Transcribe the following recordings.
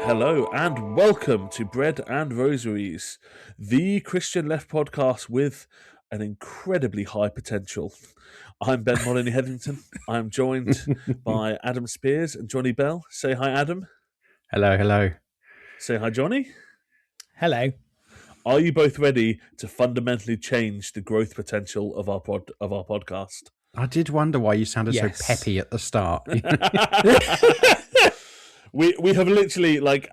Hello and welcome to Bread and Rosaries, the Christian Left podcast with an incredibly high potential. I'm Ben Molyneux-Headington. I'm joined by Adam Spears and Jonny Bell. Say hi, Adam. Hello, hello. Say hi, Jonny. Hello. Are you both ready to fundamentally change the growth potential of our podcast? I did wonder why you sounded so peppy at the start. We have literally, like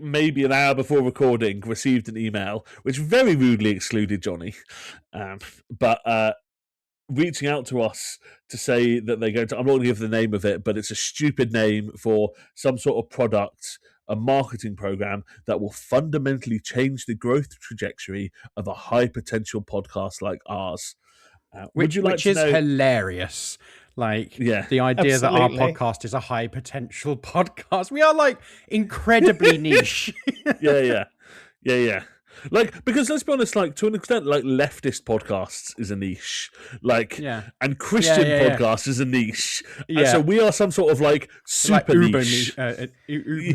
maybe an hour before recording, received an email which very rudely excluded Jonny, but reaching out to us to say that they're going to, I'm not going to give the name of it, but it's a stupid name for some sort of product, a marketing program that will fundamentally change the growth trajectory of a high potential podcast like ours. Which is hilarious. Like, the idea that our podcast is a high potential podcast. We are like incredibly niche. Yeah. Like, because let's be honest, like to an extent, like leftist podcasts is a niche, and Christian podcast is a niche. And so we are some sort of like super niche.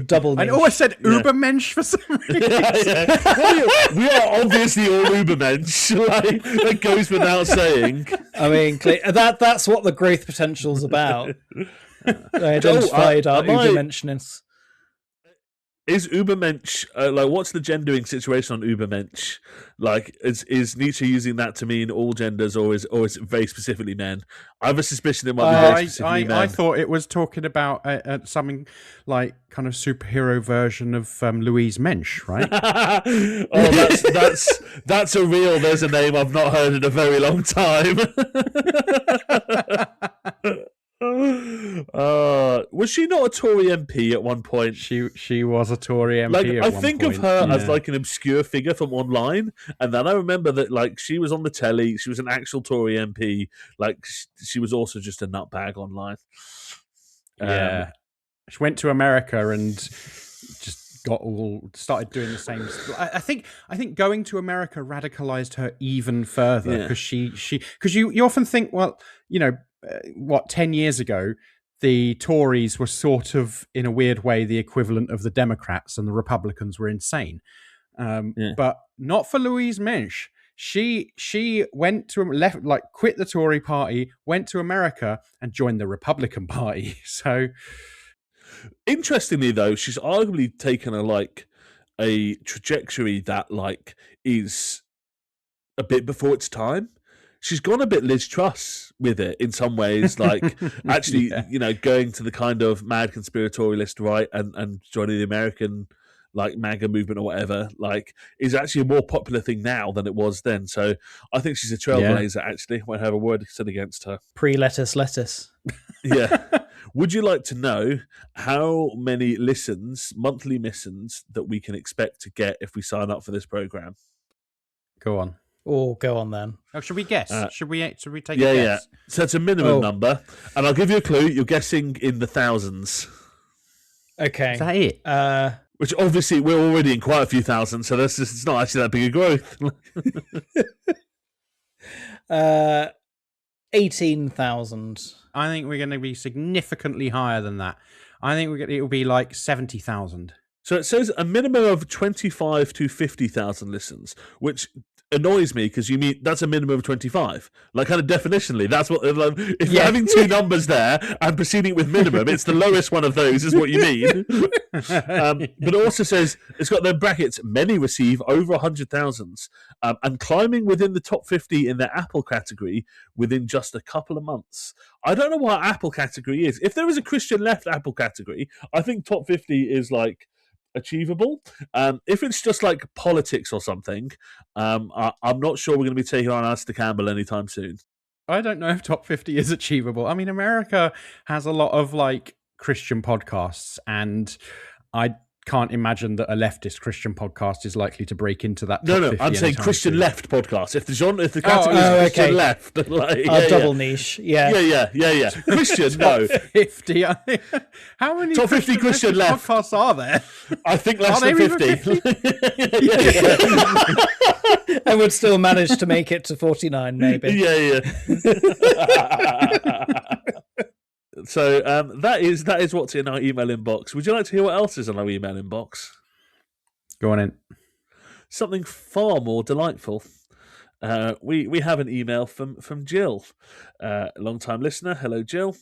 Double niche. I always said Ubermensch for some reason. We are obviously all Ubermensch. Like, that goes without saying. I mean, that's what the growth potential's about. I identified our Ubermenschness. Is Ubermensch, what's the gendering situation on Ubermensch? Like, is Nietzsche using that to mean all genders, or is it very specifically men? I have a suspicion it might be very specifically men. I thought it was talking about something like kind of superhero version of Louise Mensch, right? That's a real, there's a name I've not heard in a very long time. Was she not a Tory MP at one point? She was a Tory MP. I think of her as like an obscure figure from online, and then I remember that like she was on the telly. She was an actual Tory MP. Like she was also just a nutbag online. She went to America and just started doing the same. I think going to America radicalized her even further because because you often think, well, 10 years ago, the Tories were sort of, in a weird way, the equivalent of the Democrats, and the Republicans were insane. But not for Louise Mensch. She went to quit the Tory party, went to America, and joined the Republican Party. So, interestingly, though, she's arguably taken a trajectory that is a bit before its time. She's gone a bit Liz Truss with it in some ways, actually, going to the kind of mad conspiratorialist right and joining the American MAGA movement or whatever, is actually a more popular thing now than it was then. So I think she's a trailblazer, actually. Won't have a word said against her. Pre-lettuce. Yeah. Would you like to know how many monthly listens, that we can expect to get if we sign up for this program? Go on. Oh, go on then. Oh, should we guess? Should we take a guess? Yeah. So it's a minimum number, and I'll give you a clue. You're guessing in the thousands. Okay. Is that it? Which obviously we're already in quite a few thousand, so it's not actually that big a growth. 18,000. I think we're going to be significantly higher than that. I think it will be like 70,000. So it says a minimum of 25 to 50,000 listens, which annoys me because that's a minimum of 25. Like, kind of definitionally, that's what if you're having two numbers there and proceeding with minimum, it's the lowest one of those is what you mean. But it also says it's got the brackets. Many receive over 100,000 and climbing within the top 50 in their Apple category within just a couple of months. I don't know what Apple category is. If there is a Christian left Apple category, I think top 50 is achievable. If it's just politics or something, I'm not sure we're going to be taking on Alistair Campbell anytime soon. I don't know if top 50 is achievable. I mean, America has a lot of Christian podcasts, and I can't imagine that a leftist Christian podcast is likely to break into that top 50 I'm saying Christian soon. left podcast. If the category is Christian left, double niche, yeah. Christian, no. 50. How many top 50 Christian left podcasts are there? I think less than 50. I would still manage to make it to 49, maybe. Yeah. So that is what's in our email inbox. Would you like to hear what else is in our email inbox? Go on in. Something far more delightful. We have an email from Jill, a long-time listener. Hello, Jill.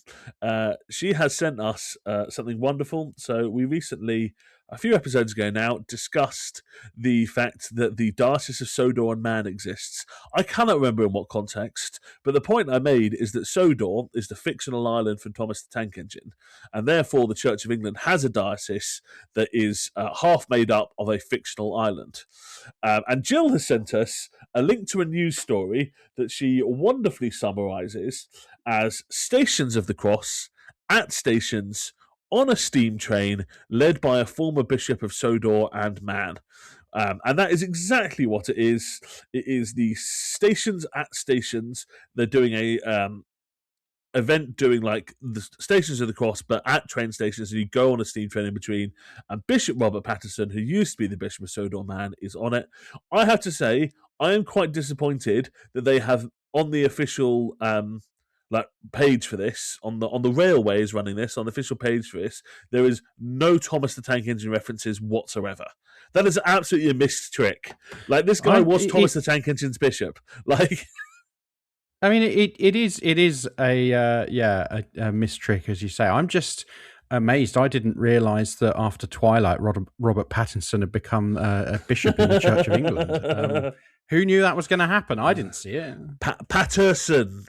She has sent us something wonderful. So we recently, a few episodes ago now, discussed the fact that the Diocese of Sodor and Man exists. I cannot remember in what context, but the point I made is that Sodor is the fictional island from Thomas the Tank Engine, and therefore the Church of England has a diocese that is half made up of a fictional island. And Jill has sent us a link to a news story that she wonderfully summarises as Stations of the Cross at stations on a steam train led by a former bishop of Sodor and Man. And that is exactly what it is. It is the stations at stations. They're doing a event doing like the Stations of the Cross, but at train stations, and you go on a steam train in between. And Bishop Robert Patterson, who used to be the Bishop of Sodor Man, is on it. I have to say, I am quite disappointed that they have on the official page for this, on the railways running this, on the official page for this, there is no Thomas the Tank Engine references whatsoever. That is absolutely a missed trick. Like, this guy was Thomas the Tank Engine's bishop. Like, I mean, it is a missed trick, as you say. I'm just amazed. I didn't realise that after Twilight, Robert Pattinson had become a bishop in the Church of England. Who knew that was going to happen? I didn't see it. Patterson.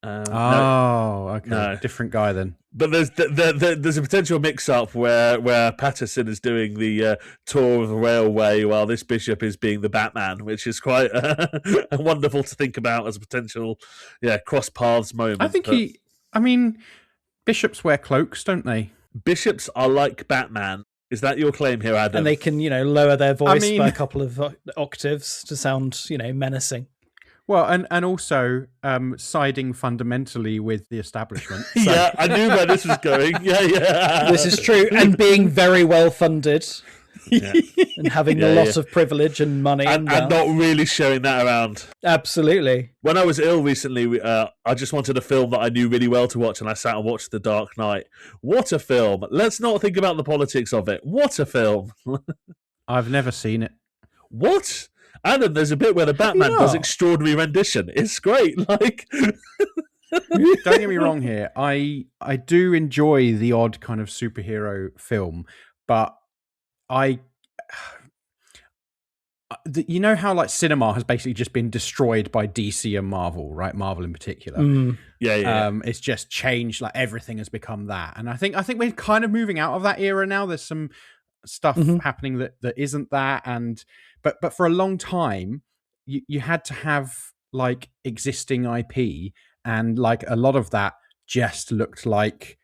Okay. No. Different guy then. But there's a potential mix-up where Patterson is doing the tour of the railway while this bishop is being the Batman, which is quite wonderful to think about as a potential cross paths moment. I think bishops wear cloaks, don't they? Bishops are like Batman. Is that your claim here, Adam? And they can, lower their voice by a couple of octaves to sound, menacing. Well, and also siding fundamentally with the establishment. So. Yeah, I knew where this was going. Yeah. This is true. And being very well funded. Yeah. And having a lot of privilege and money. And not really showing that around. Absolutely. When I was ill recently, I just wanted a film that I knew really well to watch, and I sat and watched The Dark Knight. What a film. Let's not think about the politics of it. What a film. I've never seen it. What? Adam, there's a bit where the Batman does extraordinary rendition. It's great. Like, don't get me wrong here. I do enjoy the odd kind of superhero film, but you know how like cinema has basically just been destroyed by DC and Marvel, right? Marvel in particular. Yeah. It's just changed. Like everything has become that, and I think we're kind of moving out of that era now. There's some stuff happening that isn't that, and but for a long time you had to have like existing IP, and like a lot of that just looked like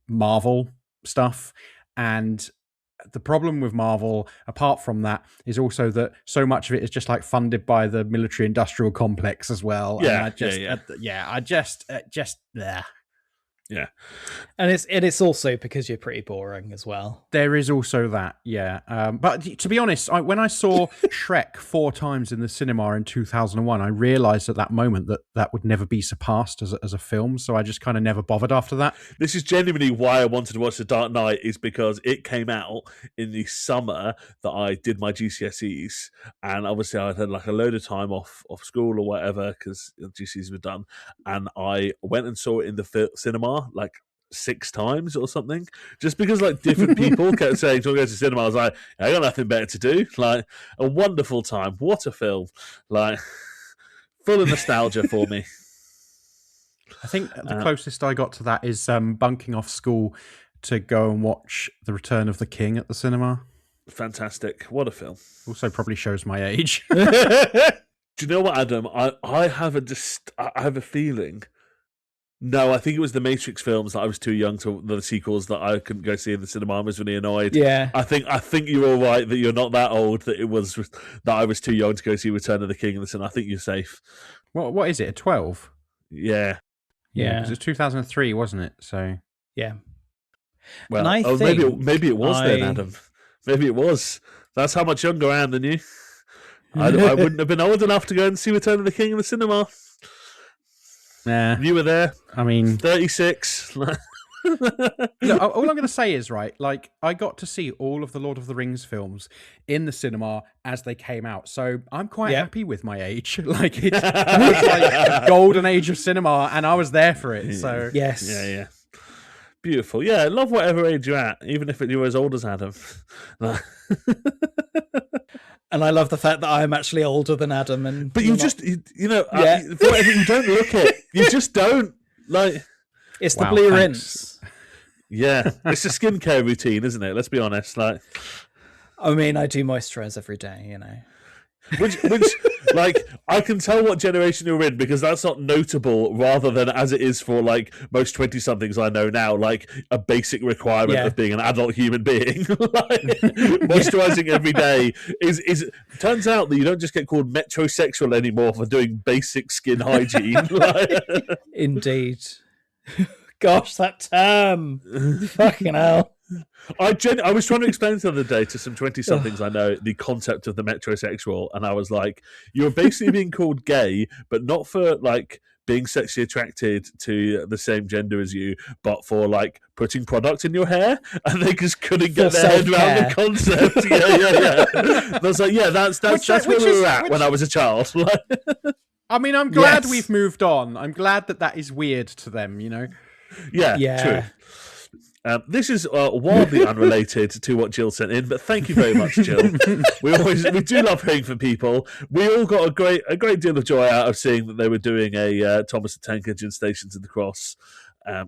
Marvel stuff. And the problem with Marvel, apart from that, is also that so much of it is just like funded by the military industrial complex as well. Yeah, Yeah. And it's also because you're pretty boring as well. There is also that, yeah. But to be honest, when I saw Shrek 4 times in the cinema in 2001, I realised at that moment that would never be surpassed as a film. So I just kind of never bothered after that. This is genuinely why I wanted to watch The Dark Knight, is because it came out in the summer that I did my GCSEs. And obviously I had like a load of time off school or whatever because GCSEs were done. And I went and saw it in the cinema like 6 times or something, just because like different people kept saying to go to cinema. I was like, I got nothing better to do. Like, a wonderful time. What a film. Like, full of nostalgia for me. I think the closest I got to that is bunking off school to go and watch The Return of the King at the cinema. Fantastic. What a film. Also probably shows my age. Do you know what, Adam? I have a feeling. No, I think it was the Matrix films that I was too young to, the sequels that I couldn't go see in the cinema. I was really annoyed. Yeah. I think you're all right that you're not that old, that I was too young to go see Return of the King in the cinema. I think you're safe. What is it, a 12? Yeah. Yeah. It was 2003, wasn't it? So yeah. Well, maybe it was then, Adam. Maybe it was. That's how much younger I am than you. I wouldn't have been old enough to go and see Return of the King in the cinema. Nah, You were there. I mean, 36. look, all I'm going to say is, right, like, I got to see all of the Lord of the Rings films in the cinema as they came out, so I'm quite happy with my age. Like, it was like the golden age of cinema, and I was there for it. So Yes. Yeah. Beautiful. Yeah, love whatever age you're at, even if you're as old as Adam. And I love the fact that I'm actually older than Adam. But you just, for whatever, you don't look it. You just don't. Like, it's the blue rinse. Yeah, it's a skincare routine, isn't it? Let's be honest. Like, I mean, I do moisturize every day, you know. Which, like, I can tell what generation you're in because that's not notable, rather than as it is for like most 20-somethings I know now, like a basic requirement of being an adult human being. Like, moisturizing every day is turns out that you don't just get called metrosexual anymore for doing basic skin hygiene. Like, indeed. Gosh, that term. Fucking hell. I was trying to explain the other day to some 20-somethings I know the concept of the metrosexual, and I was like, you're basically being called gay, but not for like being sexually attracted to the same gender as you, but for like putting product in your hair, and they just couldn't get their head around the concept. Yeah. I was like, yeah, that's where we were at when I was a child. I mean, I'm glad we've moved on. I'm glad that is weird to them, you know? Yeah. True. This is wildly unrelated to what Jill sent in, but thank you very much, Jill. We do love hearing from people. We all got a great deal of joy out of seeing that they were doing a Thomas the Tank Engine Stations of the Cross.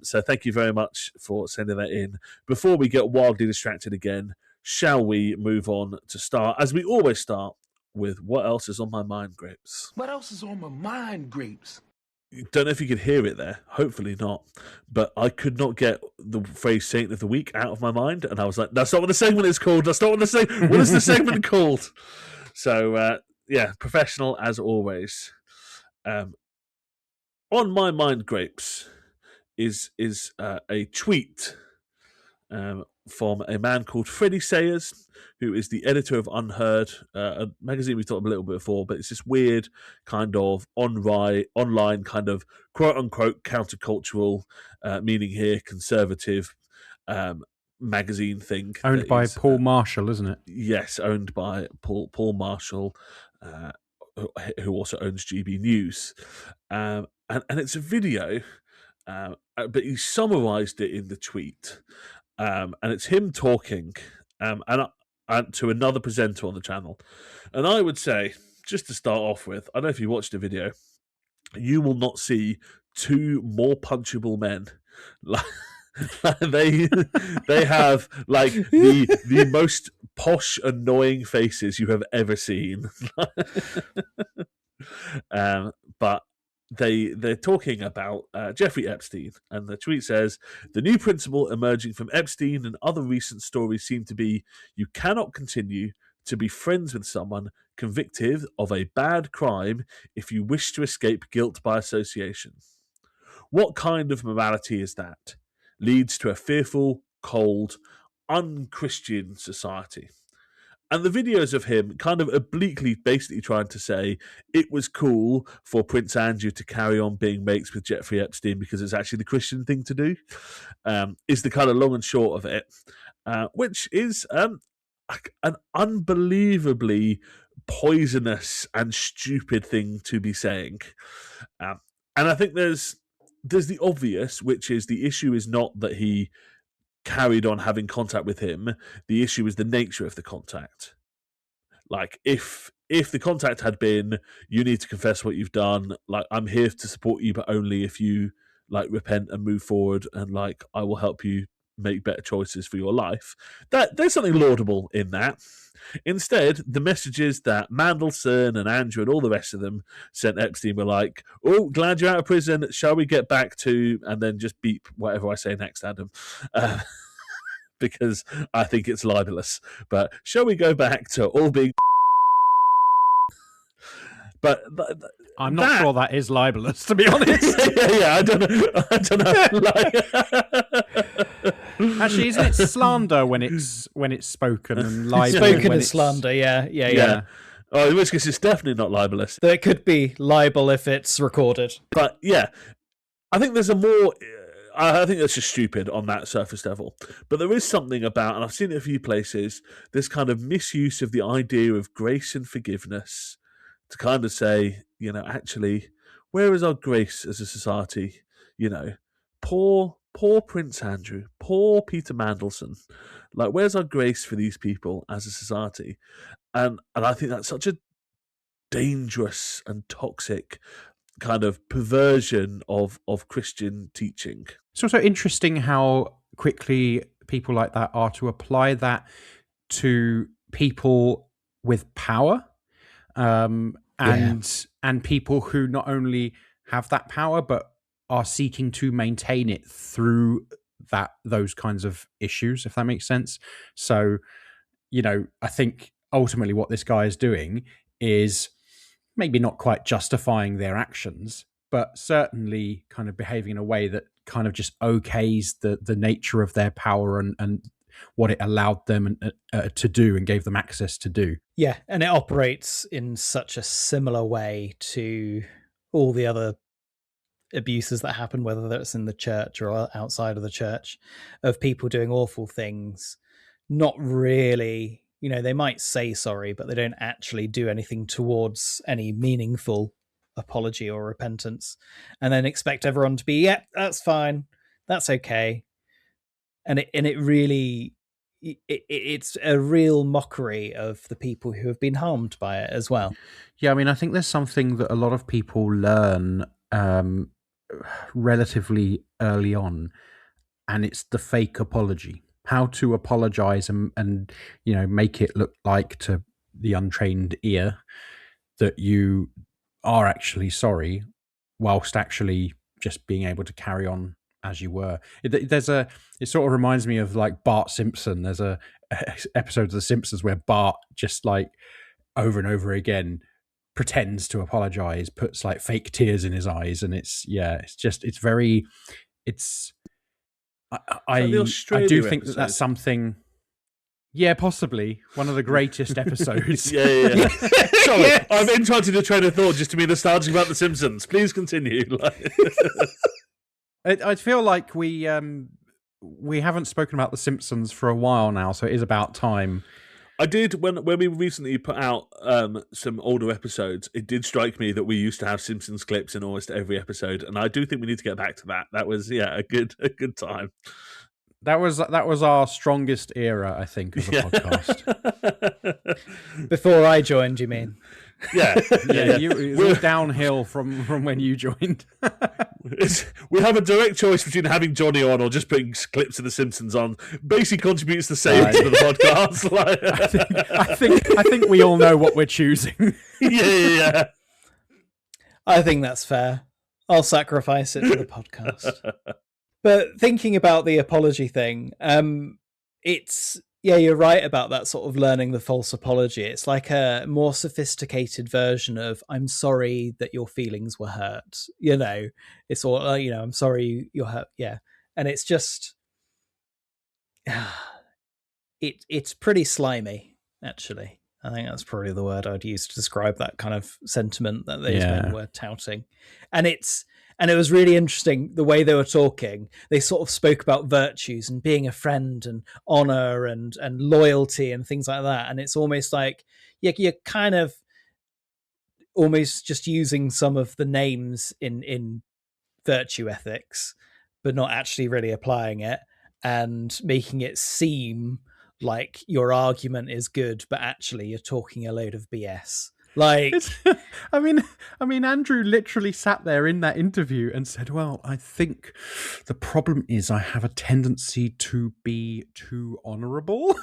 So thank you very much for sending that in. Before we get wildly distracted again, shall we move on to start, as we always start, with what else is on my mind, Grapes? What else is on my mind, Grapes? Don't know if you could hear it there. Hopefully not. But I could not get the phrase Saint of the Week out of my mind. And I was like, that's not what the segment is called. That's not what the segment... What is the segment called? So, professional as always. On my mind, Grapes, is a tweet from a man called Freddie Sayers, who is the editor of Unheard, a magazine we talked about a little bit before, but it's this weird kind of online kind of quote-unquote countercultural, meaning here conservative, magazine thing. Owned by Paul Marshall, isn't it? Yes, owned by Paul Marshall, who also owns GB News. And it's a video, but he summarised it in the tweet. And it's him talking and to another presenter on the channel. And I would say, just to start off with, I don't know if you watched the video, you will not see two more punchable men. They have like the most posh, annoying faces you have ever seen. But they're talking about Jeffrey Epstein, and the tweet says, the new principle emerging from Epstein and other recent stories seem to be you cannot continue to be friends with someone convicted of a bad crime if you wish to escape guilt by association. What kind of morality is that? Leads to a fearful, cold, unchristian society. And the videos of him kind of obliquely basically trying to say it was cool for Prince Andrew to carry on being mates with Jeffrey Epstein because it's actually the Christian thing to do, is the kind of long and short of it, which is an unbelievably poisonous and stupid thing to be saying. And I think there's the obvious, which is the issue is not that he carried on having contact with him. The issue is the nature of the contact. Like, if the contact had been, you need to confess what you've done, like, I'm here to support you, but only if you like repent and move forward, and like I will help you make better choices for your life, that there's something laudable in that. Instead, the messages that Mandelson and Andrew and all the rest of them sent Epstein were like, oh, glad you're out of prison, shall we get back to, and then just beep whatever I say next, Adam, because I think it's libelous, but shall we go back to all being but I'm not sure that is libelous, to be honest. yeah, I don't know. Actually, isn't it slander when it's spoken and libel? Spoken is slander, yeah. Oh, in which case it's definitely not libelous. Though it could be libel if it's recorded. But yeah, I think there's a more. I think that's just stupid on that surface level. But there is something about, and I've seen it a few places, this kind of misuse of the idea of grace and forgiveness to kind of say, actually, where is our grace as a society? Poor Prince Andrew, poor Peter Mandelson. Like, where's our grace for these people as a society? And I think that's such a dangerous and toxic kind of perversion of Christian teaching. It's also interesting how quickly people like that are to apply that to people with power, and people who not only have that power but are seeking to maintain it through those kinds of issues, if that makes sense. So, I think ultimately what this guy is doing is maybe not quite justifying their actions, but certainly kind of behaving in a way that kind of just okays the nature of their power and what it allowed them to do and gave them access to do. Yeah, and it operates in such a similar way to all the other abuses that happen, whether that's in the church or outside of the church, of people doing awful things, not really, they might say sorry, but they don't actually do anything towards any meaningful apology or repentance, and then expect everyone to be, yeah, that's fine, that's okay. And it really, it's a real mockery of the people who have been harmed by it as well. Yeah, I mean, I think there's something that a lot of people learn relatively early on, and it's the fake apology. How to apologize and make it look like to the untrained ear that you are actually sorry, whilst actually just being able to carry on as you were. It sort of reminds me of like Bart Simpson. There's a episode of The Simpsons where Bart just like over and over again pretends to apologize, puts like fake tears in his eyes, and I do think that that's something. Yeah, possibly one of the greatest episodes. Yeah. Sorry, yes. I've interrupted a train of thought just to be nostalgic about The Simpsons. Please continue. I feel like we haven't spoken about The Simpsons for a while now, so it is about time. I did when we recently put out some older episodes. It did strike me that we used to have Simpsons clips in almost every episode, and I do think we need to get back to that. That was a good time. That was our strongest era, I think, of a podcast. Before I joined, you mean? Yeah. It was all downhill from when you joined. We have a direct choice between having Jonny on or just putting clips of The Simpsons on. Basically contributes the same to the podcast. I think we all know what we're choosing. Yeah. I think that's fair. I'll sacrifice it for the podcast. But thinking about the apology thing, you're right about that sort of learning the false apology. It's like a more sophisticated version of I'm sorry that your feelings were hurt. It's all, I'm sorry you're hurt. Yeah. And it's just, it's pretty slimy, actually. I think that's probably the word I'd use to describe that kind of sentiment that these men were touting. And it was really interesting the way they were talking. They sort of spoke about virtues and being a friend and honor and loyalty and things like that. And it's almost like you're kind of almost just using some of the names in virtue ethics, but not actually really applying it and making it seem like your argument is good, but actually you're talking a load of BS. Like, I mean, Andrew literally sat there in that interview and said, well, I think the problem is I have a tendency to be too honorable.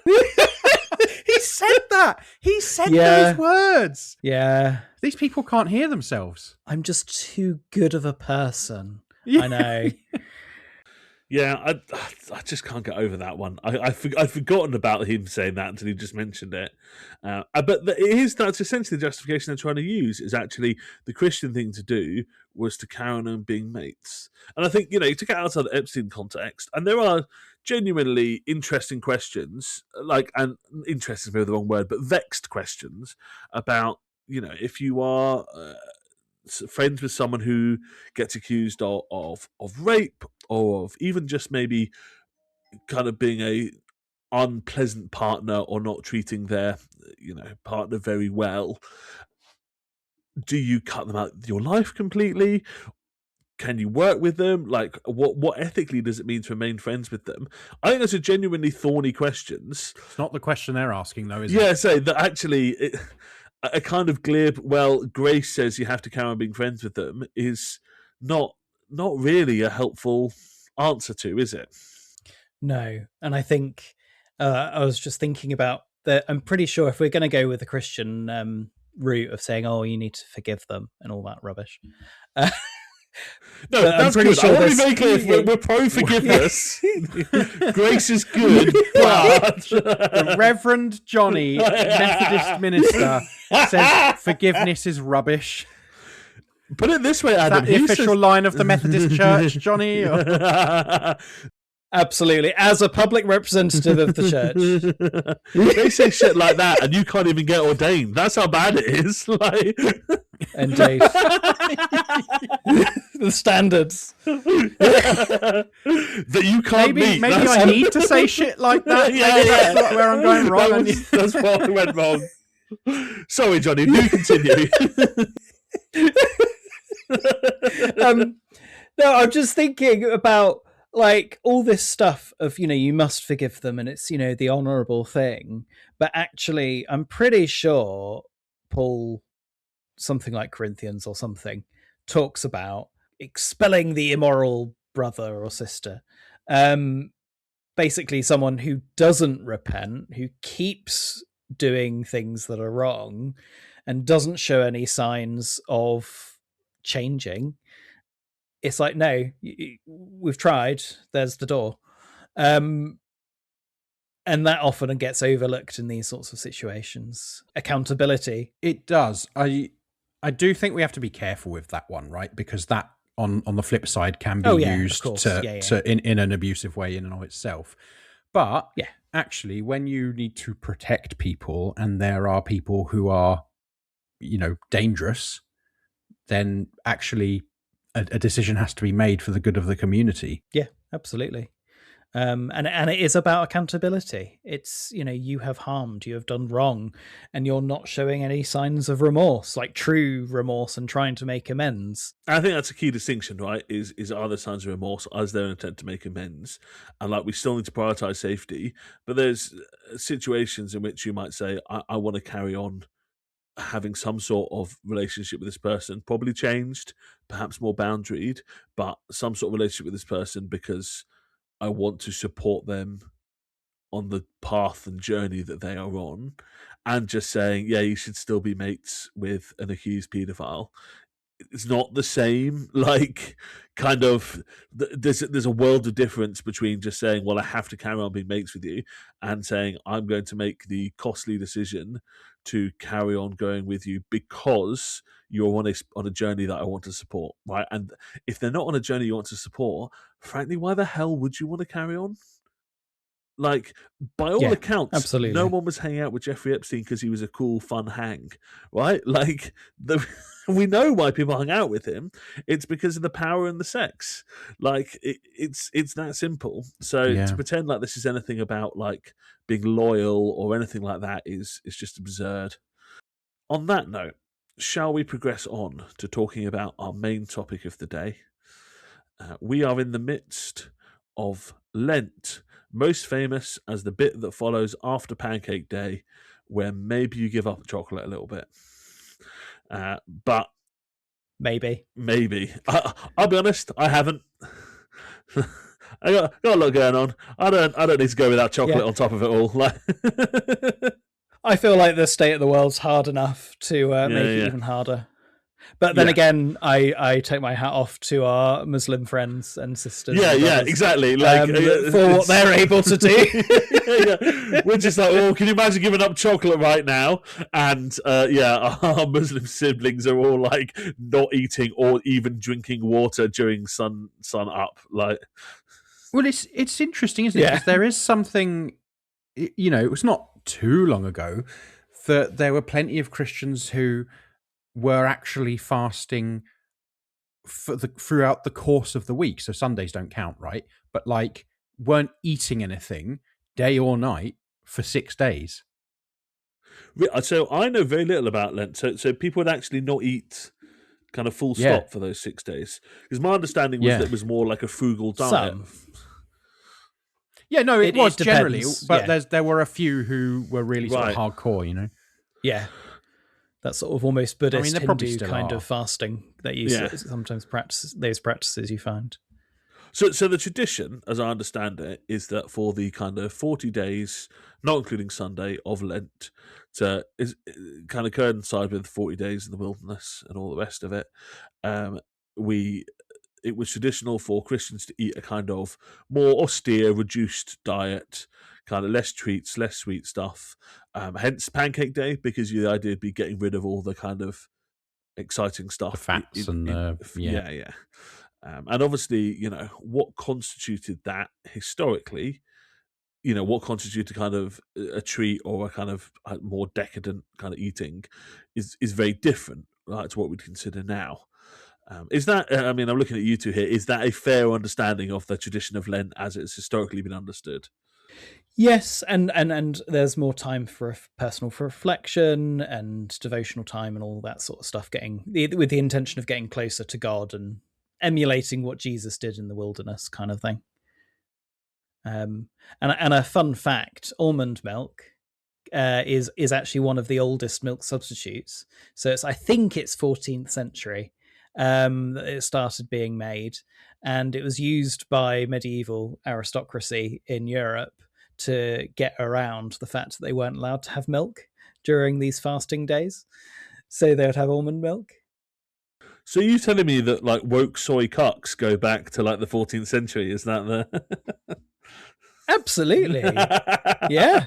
He said that. He said those words. Yeah. These people can't hear themselves. I'm just too good of a person. Yeah. I know. Yeah, I just can't get over that one. I'd forgotten about him saying that until he just mentioned it. But that's essentially the justification they're trying to use, is actually the Christian thing to do was to carry on being mates. And I think, to get outside the Epstein context, and there are genuinely interesting questions, and interesting is maybe the wrong word, but vexed questions about, if you are friends with someone who gets accused of rape, or of even just maybe kind of being a unpleasant partner or not treating their partner very well, do you cut them out of your life completely? Can you work with them? Like, what ethically does it mean to remain friends with them? I think those are genuinely thorny questions. It's not the question they're asking, though, is it? Yeah, so that actually a kind of glib, well, Grace says you have to carry on being friends with them is not really a helpful answer to, is it? No, and I think I was just thinking about that. I'm pretty sure if we're going to go with the Christian route of saying, "Oh, you need to forgive them" and all that rubbish. No, that's good. Sure I want to be very clear. We're pro forgiveness. Grace is good, but the Reverend Jonny, Methodist minister, says forgiveness is rubbish. Put it this way, Adam. Is that the official line of the Methodist Church, Jonny? Absolutely, as a public representative of the church. They say shit like that, and you can't even get ordained. That's how bad it is. Like, indeed, the standards that you can't meet. Maybe I need to say shit like that. That's where I'm going wrong. That's what I went wrong. Sorry, Jonny. Do continue. No, I'm just thinking about like all this stuff of, you must forgive them and it's, the honorable thing. But actually, I'm pretty sure Paul, something like Corinthians or something, talks about expelling the immoral brother or sister. Basically, someone who doesn't repent, who keeps doing things that are wrong and doesn't show any signs of changing. It's like, no, we've tried. There's the door. And that often gets overlooked in these sorts of situations. Accountability. It does. I do think we have to be careful with that one, right? Because that, on the flip side, can be used to in an abusive way in and of itself. But actually, when you need to protect people and there are people who are, dangerous, then actually a decision has to be made for the good of the community. Yeah, absolutely. And it is about accountability. It's, you have harmed, you have done wrong, and you're not showing any signs of remorse, like true remorse and trying to make amends. I think that's a key distinction, right? Is are there signs of remorse? Is there an intent to make amends? And like, we still need to prioritize safety, but there's situations in which you might say, I want to carry on having some sort of relationship with this person, probably changed, perhaps more boundaried, but some sort of relationship with this person because I want to support them on the path and journey that they are on. And just saying, yeah, you should still be mates with an accused paedophile. It's not the same. Like, kind of, there's a world of difference between just saying, well, I have to carry on being mates with you, and saying, I'm going to make the costly decision to carry on going with you because you're on a journey that I want to support, right? And if they're not on a journey you want to support, frankly, why the hell would you want to carry on? Like, by all accounts, absolutely. No one was hanging out with Jeffrey Epstein because he was a cool, fun hang, right? Like, we know why people hung out with him. It's because of the power and the sex. Like, it's that simple. So to pretend like this is anything about like being loyal or anything like that is just absurd. On that note, shall we progress on to talking about our main topic of the day? We are in the midst of Lent, most famous as the bit that follows after Pancake Day, where maybe you give up chocolate a little bit. But maybe. I'll be honest, I haven't. I got a lot going on. I don't need to go without chocolate on top of it all. I feel like the state of the world's hard enough to make it even harder. But then again, I take my hat off to our Muslim friends and sisters. Yeah, exactly. Like, for what they're able to do. We're just like, oh, can you imagine giving up chocolate right now? And our Muslim siblings are all like not eating or even drinking water during sun up. Like, well, it's interesting, isn't it? Because there is something, it was not too long ago that there were plenty of Christians who were actually fasting throughout the course of the week. So Sundays don't count, right? But like weren't eating anything day or night for 6 days. So I know very little about Lent. So people would actually not eat kind of full stop for those 6 days. Because my understanding was that it was more like a frugal diet. Some. Yeah, no, it was generally, depends, but there were a few who were really sort of hardcore, you know? Yeah. That sort of almost Buddhist Hindu kind of fasting that you sometimes practice, those practices you find. So the tradition, as I understand it, is that for the kind of 40 days, not including Sunday, of Lent, is kind of coincide with 40 days in the wilderness and all the rest of it. It was traditional for Christians to eat a kind of more austere, reduced diet, kind of less treats, less sweet stuff. Hence Pancake Day, because the idea would be getting rid of all the kind of exciting stuff, the fats and obviously, what constituted that historically, what constituted kind of a treat or a kind of more decadent kind of eating is very different, right, to what we'd consider now. Is that, I'm looking at you two here, is that a fair understanding of the tradition of Lent as it's historically been understood? Yes, and there's more time for personal reflection and devotional time and all that sort of stuff, with the intention of getting closer to God and emulating what Jesus did in the wilderness, kind of thing. And a fun fact: almond milk is actually one of the oldest milk substitutes. So I think it's 14th century that it started being made, and it was used by medieval aristocracy in Europe to get around the fact that they weren't allowed to have milk during these fasting days. So they would have almond milk. So you telling me that like woke soy cucks go back to like the 14th century? Is that the... Absolutely. Yeah.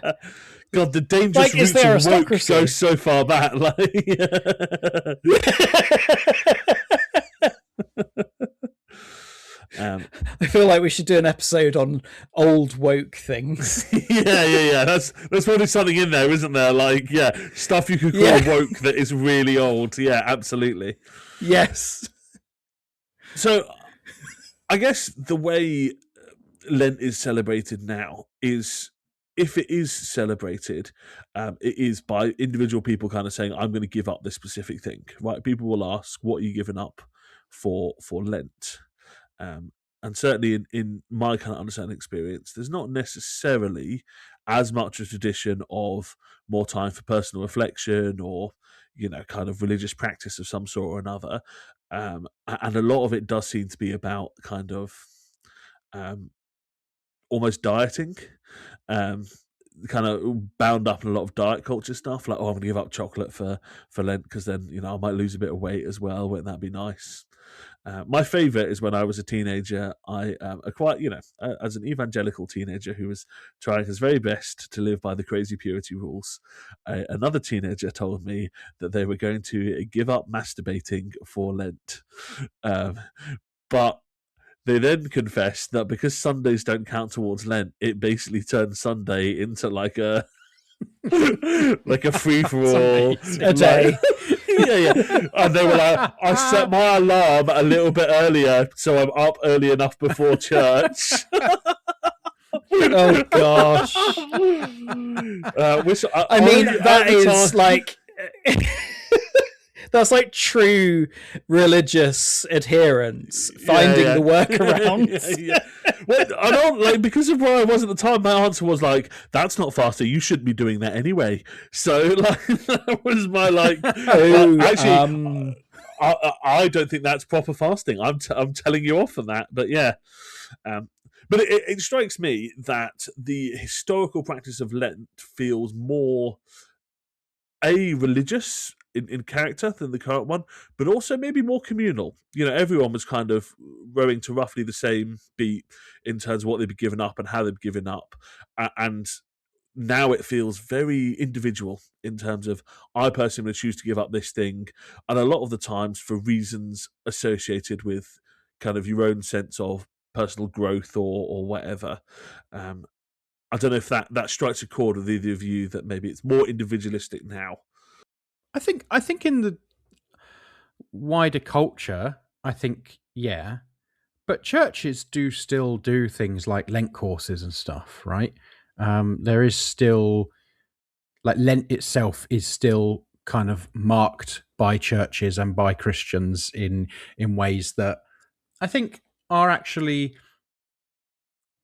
God, the dangerous roots of woke go so far back. I feel like we should do an episode on old woke things. Yeah. That's probably something in there, isn't there? Like, stuff you could call woke that is really old. Yeah, absolutely. Yes. So, I guess the way Lent is celebrated now is, if it is celebrated, it is by individual people kind of saying, I'm going to give up this specific thing, right? People will ask, what are you giving up for Lent? And certainly in my kind of understanding experience, there's not necessarily as much a tradition of more time for personal reflection or, kind of religious practice of some sort or another. And a lot of it does seem to be about kind of almost dieting, kind of bound up in a lot of diet culture stuff. Like, I'm going to give up chocolate for Lent because then, I might lose a bit of weight as well. Wouldn't that be nice? My favourite is when I was a teenager, I quite, as an evangelical teenager who was trying his very best to live by the crazy purity rules, another teenager told me that they were going to give up masturbating for Lent. But they then confessed that because Sundays don't count towards Lent, it basically turned Sunday into like a free for all a day. Yeah. And they were like, I set my alarm a little bit earlier, so I'm up early enough before church. Oh gosh. That is like that's like true religious adherence, finding the workarounds. Yeah. Well, I don't because of where I was at the time. My answer was like, "That's not fasting. You shouldn't be doing that anyway." So, that was my actually, I don't think that's proper fasting. I'm telling you off on that. But yeah, but it strikes me that the historical practice of Lent feels more religious in character than the current one, but also maybe more communal. Everyone was kind of rowing to roughly the same beat in terms of what they'd be given up and how they'd be given up. And now it feels very individual in terms of, I personally would choose to give up this thing. And a lot of the times for reasons associated with kind of your own sense of personal growth or whatever. I don't know if that strikes a chord with either of you, that maybe it's more individualistic now. I think in the wider culture, I think, yeah. But churches do still do things like Lent courses and stuff, right? There is still, like, Lent itself is still kind of marked by churches and by Christians in ways that I think are actually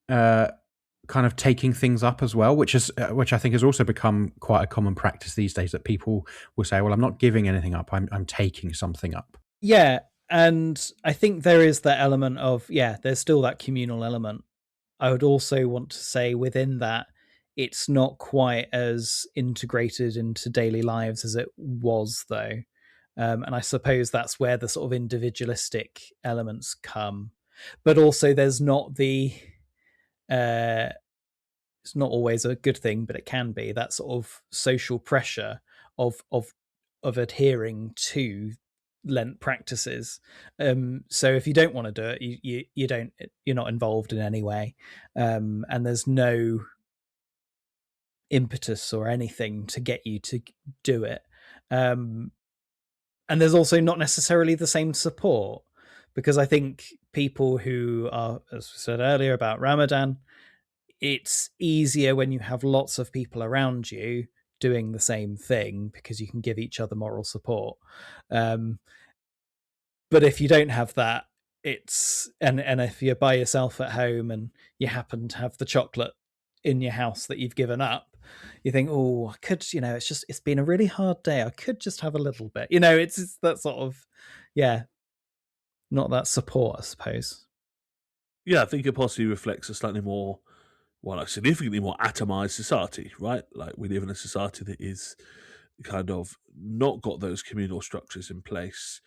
kind of taking things up as well, which I think has also become quite a common practice these days, that people will say, well, I'm not giving anything up, I'm taking something up. Yeah, and I think there is that element of, there's still that communal element. I would also want to say within that, it's not quite as integrated into daily lives as it was, though. And I suppose that's where the sort of individualistic elements come. But also, there's not the it's not always a good thing, but it can be that sort of social pressure of adhering to Lent practices. So if you don't want to do it, you're not involved in any way, and there's no impetus or anything to get you to do it. And there's also not necessarily the same support, because I think people who are, as we said earlier about Ramadan, it's easier when you have lots of people around you doing the same thing, because you can give each other moral support. But if you don't have that, and if you're by yourself at home and you happen to have the chocolate in your house that you've given up, you think, oh, I could, it's been a really hard day, I could just have a little bit. It's that sort of, not that support, I suppose. Yeah, I think it possibly reflects a slightly more, a significantly more atomized society, right? Like, we live in a society that is kind of not got those communal structures in place.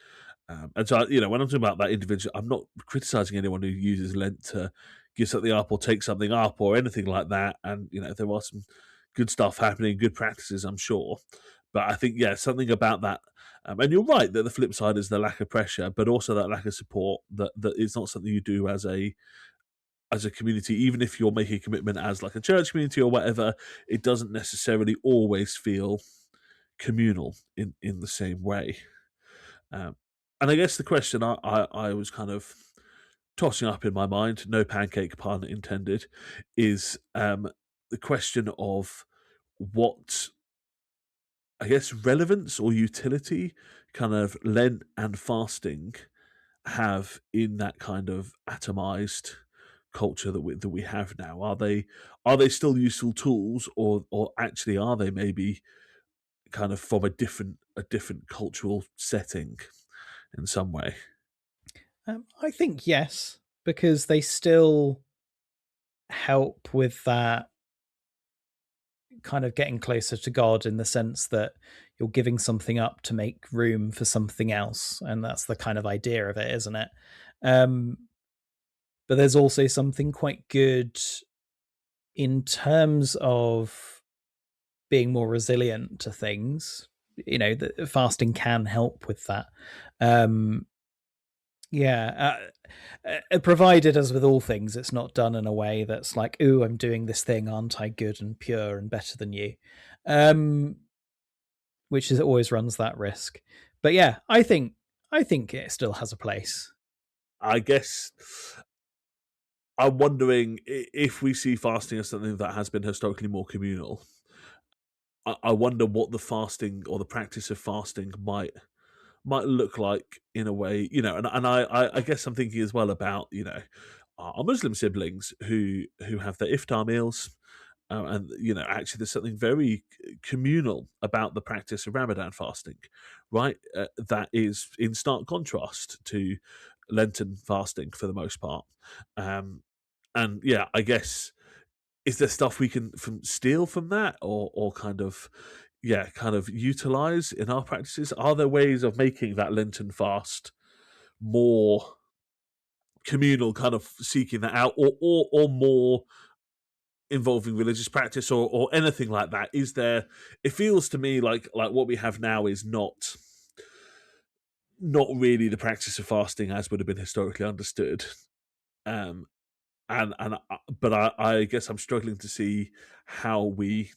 And so, when I'm talking about that individual, I'm not criticizing anyone who uses Lent to give something up or take something up or anything like that. And, there are some good stuff happening, good practices, I'm sure. But I think, something about that. And you're right that the flip side is the lack of pressure, but also that lack of support, that it's not something you do as a community. Even if you're making a commitment as like a church community or whatever, it doesn't necessarily always feel communal in the same way. And I guess the question I was kind of tossing up in my mind, no pancake pun intended, is the question of what, I guess, relevance or utility kind of Lent and fasting have in that kind of atomized culture that we have now. Are they still useful tools, or actually are they maybe kind of from a different cultural setting in some way? I think yes, because they still help with that kind of getting closer to God, in the sense that you're giving something up to make room for something else. And that's the kind of idea of it, isn't it? But there's also something quite good in terms of being more resilient to things. The fasting can help with that. Provided, as with all things, it's not done in a way that's like, ooh, I'm doing this thing, aren't I good and pure and better than you? Which always runs that risk. But yeah, I think it still has a place. I guess I'm wondering if we see fasting as something that has been historically more communal. I wonder what the fasting or the practice of fasting might look like in a way, and I guess I'm thinking as well about, our Muslim siblings who have their iftar meals, and actually there's something very communal about the practice of Ramadan fasting, right? That is in stark contrast to Lenten fasting for the most part. And I guess, is there stuff we can steal from that, or kind of utilize in our practices? Are there ways of making that Lenten fast more communal, kind of seeking that out, or more involving religious practice, or anything like that? Is there? It feels to me like what we have now is not really the practice of fasting as would have been historically understood. Um, but I guess I'm struggling to see how we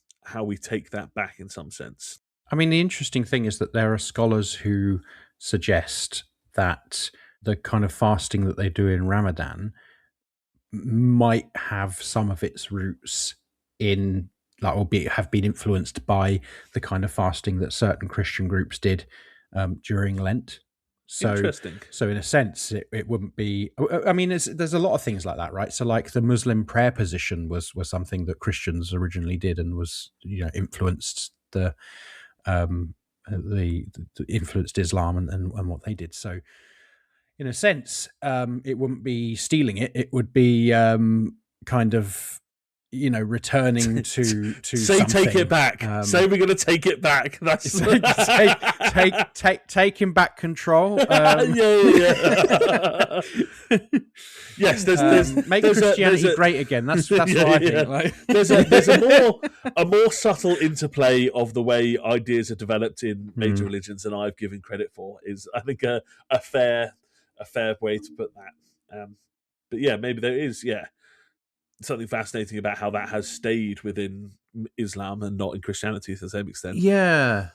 take that back in some sense. I mean, the interesting thing is that there are scholars who suggest that the kind of fasting that they do in Ramadan might have some of its roots in, like, or have been influenced by the kind of fasting that certain Christian groups did during Lent. So, Interesting. So in a sense, it wouldn't be. I mean, there's a lot of things like that, right? So, like the Muslim prayer position was something that Christians originally did, and was, you know, influenced the influenced Islam and what they did. So, in a sense, it wouldn't be stealing it. It would be kind of, you know, returning to say something. Take it back. Say we're going to take it back. That's taking back control. Yeah. Yes, make Christianity great again. That's what I think. Like. There's a more subtle interplay of the way ideas are developed in major religions than I've given credit for. Is, I think, a fair way to put that. But yeah, maybe there is something fascinating about how that has stayed within Islam and not in Christianity to the same extent. Yeah.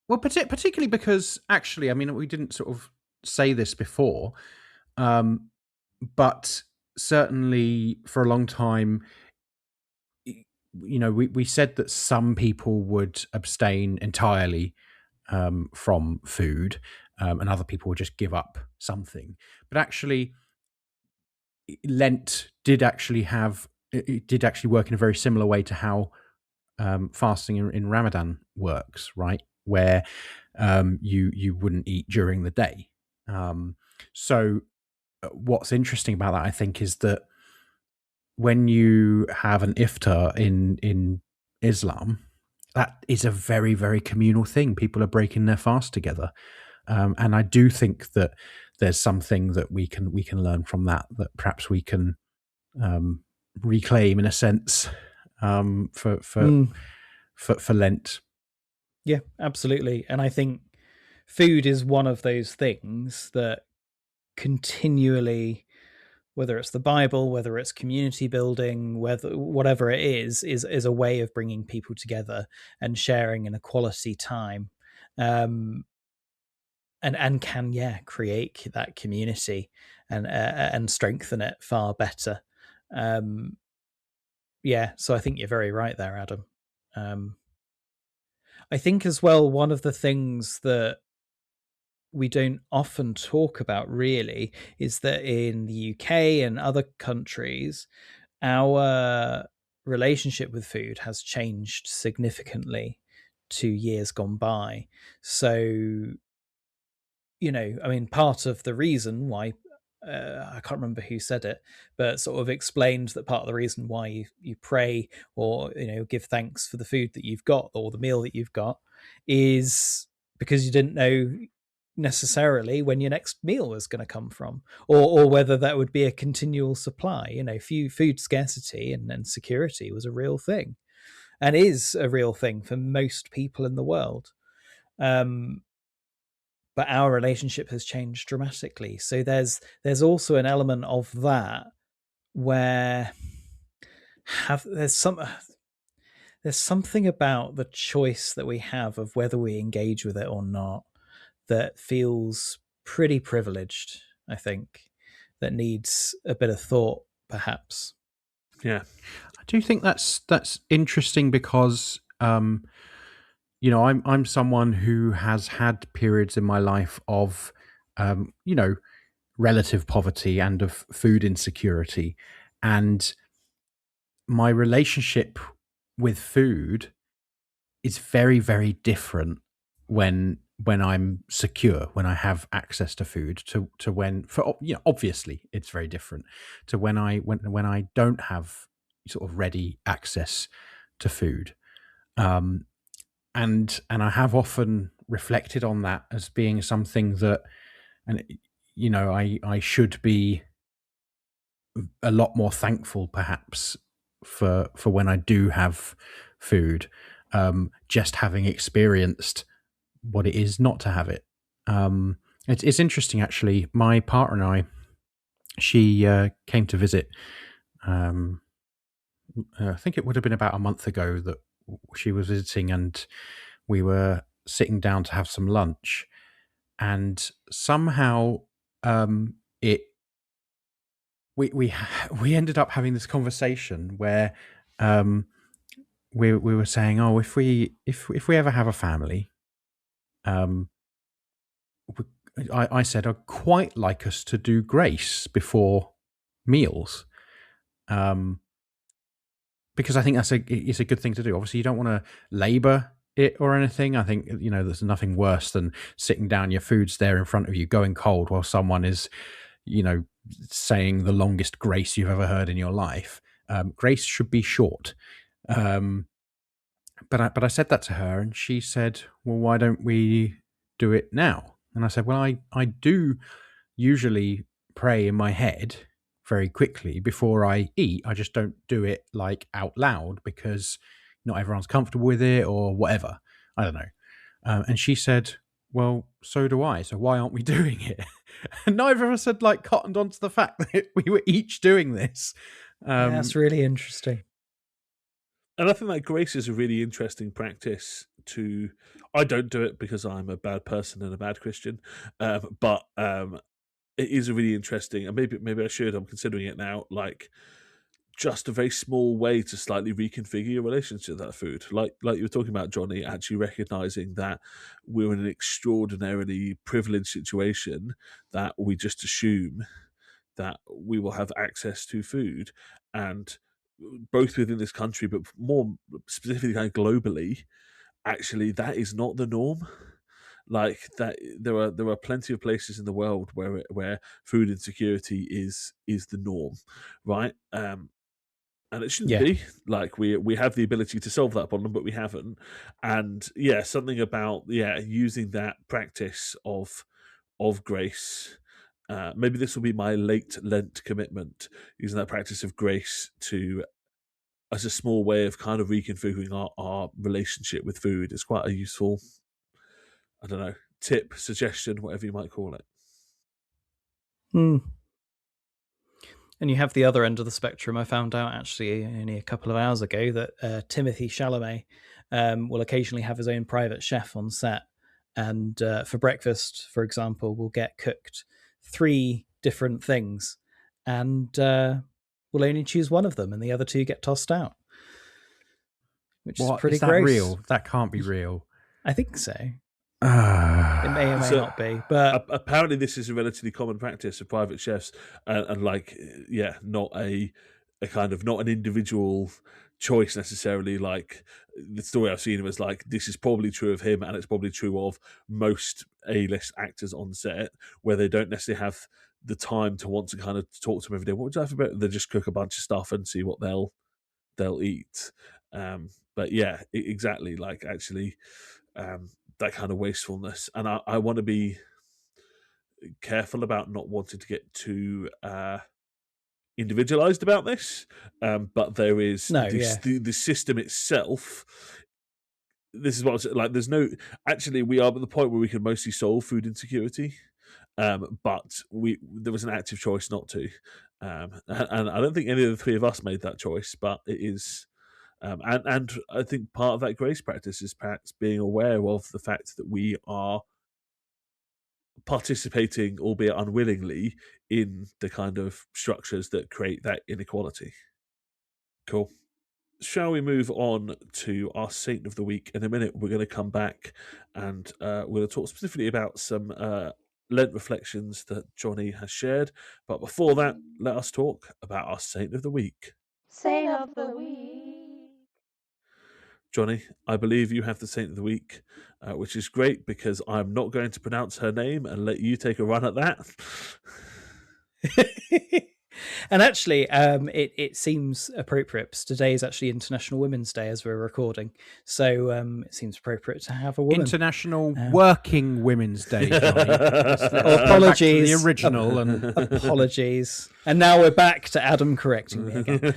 Well, particularly because, actually, I mean, we didn't sort of say this before, but certainly for a long time, you know, we said that some people would abstain entirely from food, and other people would just give up something. But actually, Lent did actually work in a very similar way to how fasting in Ramadan works, right? Where you wouldn't eat during the day. So what's interesting about that, I think, is that when you have an iftar in Islam, that is a very, very communal thing. People are breaking their fast together, and I do think that there's something that we can learn from that perhaps we can reclaim, in a sense, for Lent. Yeah, absolutely. And I think food is one of those things that continually, whether it's the Bible, whether it's community building, whatever it is a way of bringing people together and sharing an equality time, and can create that community and strengthen it far better. So I think you're very right there, Adam. I think as well, one of the things that we don't often talk about really is that in the UK and other countries, our relationship with food has changed significantly to years gone by. So, you know, I mean, part of the reason why, I can't remember who said it, but sort of explained that part of the reason why you pray or, you know, give thanks for the food that you've got or the meal that you've got is because you didn't know necessarily when your next meal was going to come from, or whether that would be a continual supply. You know, food scarcity and security was a real thing, and is a real thing for most people in the world. But our relationship has changed dramatically. So there's also an element of that where there's something about the choice that we have of whether we engage with it or not that feels pretty privileged, I think, that needs a bit of thought, perhaps. Yeah. I do think that's interesting because, you know, I'm someone who has had periods in my life of, you know, relative poverty and of food insecurity. And my relationship with food is very, very different when I'm secure, when I have access to food, to when, for, you know, obviously it's very different to when I don't have sort of ready access to food. And I have often reflected on that as being something that, and you know, I should be a lot more thankful perhaps for when I do have food, just having experienced what it is not to have it. It's interesting, actually. My partner and I, she came to visit. I think it would have been about a month ago that she was visiting, and we were sitting down to have some lunch. and somehow it we ended up having this conversation where we were saying, oh, if we ever have a family, I said I'd quite like us to do grace before meals, because I think it's a good thing to do. Obviously, you don't want to labour it or anything. I think, there's nothing worse than sitting down, your food's there in front of you, going cold while someone is, saying the longest grace you've ever heard in your life. Grace should be short. But I said that to her, and she said, well, why don't we do it now? And I said, well, I do usually pray in my head very quickly before I eat. I just don't do it like out loud because not everyone's comfortable with it or whatever. I don't know. And she said, well, so do I. So why aren't we doing it? And neither of us had cottoned onto the fact that we were each doing this. That's really interesting. And I think that grace is a really interesting practice to. I don't do it because I'm a bad person and a bad Christian, but it is a really interesting, and maybe I should. I'm considering it now. Just a very small way to slightly reconfigure your relationship to that food, like you were talking about, Jonny. Actually recognizing that we're in an extraordinarily privileged situation, that we just assume that we will have access to food, and both within this country, but more specifically kind of globally, actually that is not the norm. That there are plenty of places in the world where food insecurity is the norm, right? And it shouldn't be. We have the ability to solve that problem, but we haven't. And something about using that practice of grace. Maybe this will be my late Lent commitment, using that practice of grace as a small way of kind of reconfiguring our relationship with food. Is quite a useful, I don't know, tip, suggestion, whatever you might call it. And you have the other end of the spectrum. I found out actually only a couple of hours ago that Timothy Chalamet will occasionally have his own private chef on set. And for breakfast, for example, will get cooked 3 different things. And we'll only choose one of them and the other 2 get tossed out. Which is pretty that gross. Real? That can't be real. I think so. It may or may not be, but apparently this is a relatively common practice of private chefs, and not a kind of, not an individual choice necessarily. Like, the story I've seen was this is probably true of him, and it's probably true of most A-list actors on set, where they don't necessarily have the time to want to kind of talk to them every day. What would you have about? They just cook a bunch of stuff and see what they'll eat. But exactly. Actually. That kind of wastefulness, and I want to be careful about not wanting to get too individualized about this, but there is the system itself. This is what I'm saying. There's no, actually, we are at the point where we can mostly solve food insecurity, but there was an active choice not to, and I don't think any of the 3 of us made that choice, but it is. And I think part of that grace practice is perhaps being aware of the fact that we are participating, albeit unwillingly, in the kind of structures that create that inequality. Cool. Shall we move on to our Saint of the Week? In a minute, we're going to come back and we're going to talk specifically about some Lent reflections that Jonny has shared. But before that, let us talk about our Saint of the Week. Saint of the Week. Jonny, I believe you have the Saint of the Week, which is great because I'm not going to pronounce her name and let you take a run at that. And actually, it seems appropriate because today is actually International Women's Day as we're recording. So it seems appropriate to have a woman. International Working Women's Day, Jonny. Apologies. The original. And apologies. And now we're back to Adam correcting me again.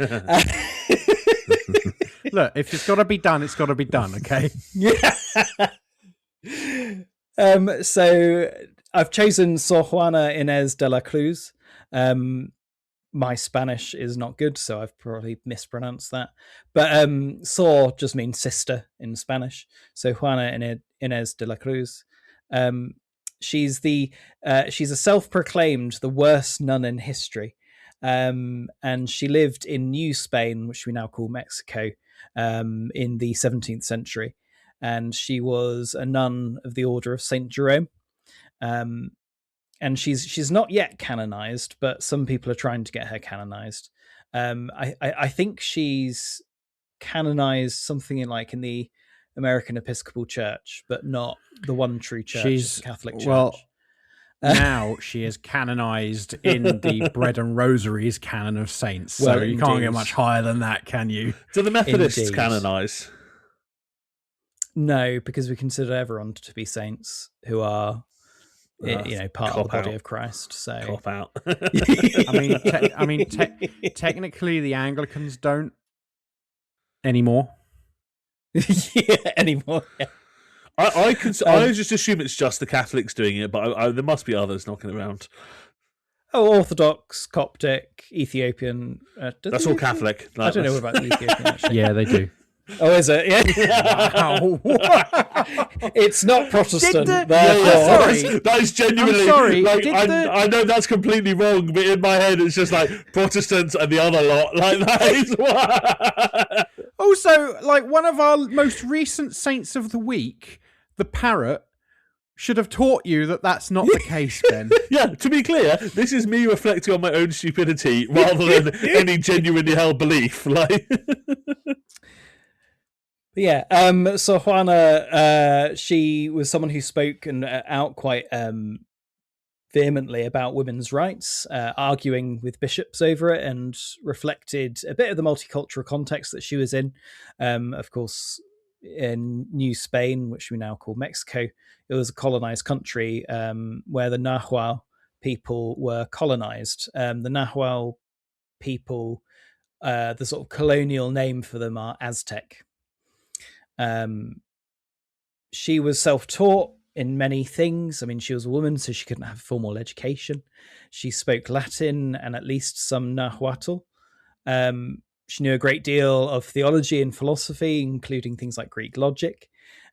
Look, if it's got to be done, it's got to be done, okay? Yeah. So I've chosen Sor Juana Inés de la Cruz. My Spanish is not good, so I've probably mispronounced that. But Sor just means sister in Spanish. So Juana Inés de la Cruz. she's a self-proclaimed the worst nun in history, and she lived in New Spain, which we now call Mexico, in the 17th century, and she was a nun of the Order of Saint Jerome. And she's not yet canonized, but some people are trying to get her canonized. I think she's canonized something in the American Episcopal Church, but not the one true church, She's the Catholic Church. Well, now she is canonized in the Bread and Rosaries canon of saints. So you can't get much higher than that, can you? Do the Methodists canonize? No, because we consider everyone to be saints who are, part of the body of Christ. So cop out. Technically, the Anglicans don't anymore. Anymore. Yeah. I just assume it's just the Catholics doing it, but there must be others knocking around. Oh, Orthodox, Coptic, Ethiopian. That's all Catholic. I don't know about the Ethiopian, actually. Yeah, they do. Oh, is it? Yeah. Wow. It's not Protestant. Sorry. That is genuinely. I'm sorry. I know that's completely wrong, but in my head it's just like Protestants and the other lot. Like that is what. Also, one of our most recent saints of the week, the parrot, should have taught you that that's not the case, Ben. Yeah, to be clear, this is me reflecting on my own stupidity rather than any genuinely held belief. Yeah, so Juana, she was someone who spoke out quite vehemently about women's rights, arguing with bishops over it, and reflected a bit of the multicultural context that she was in. Of course, in New Spain, which we now call Mexico, it was a colonized country where the Nahuatl people were colonized. The Nahuatl people, the sort of colonial name for them are Aztec. She was self-taught in many things. I mean, she was a woman, so she couldn't have formal education. She spoke Latin and at least some Nahuatl. She knew a great deal of theology and philosophy, including things like Greek logic.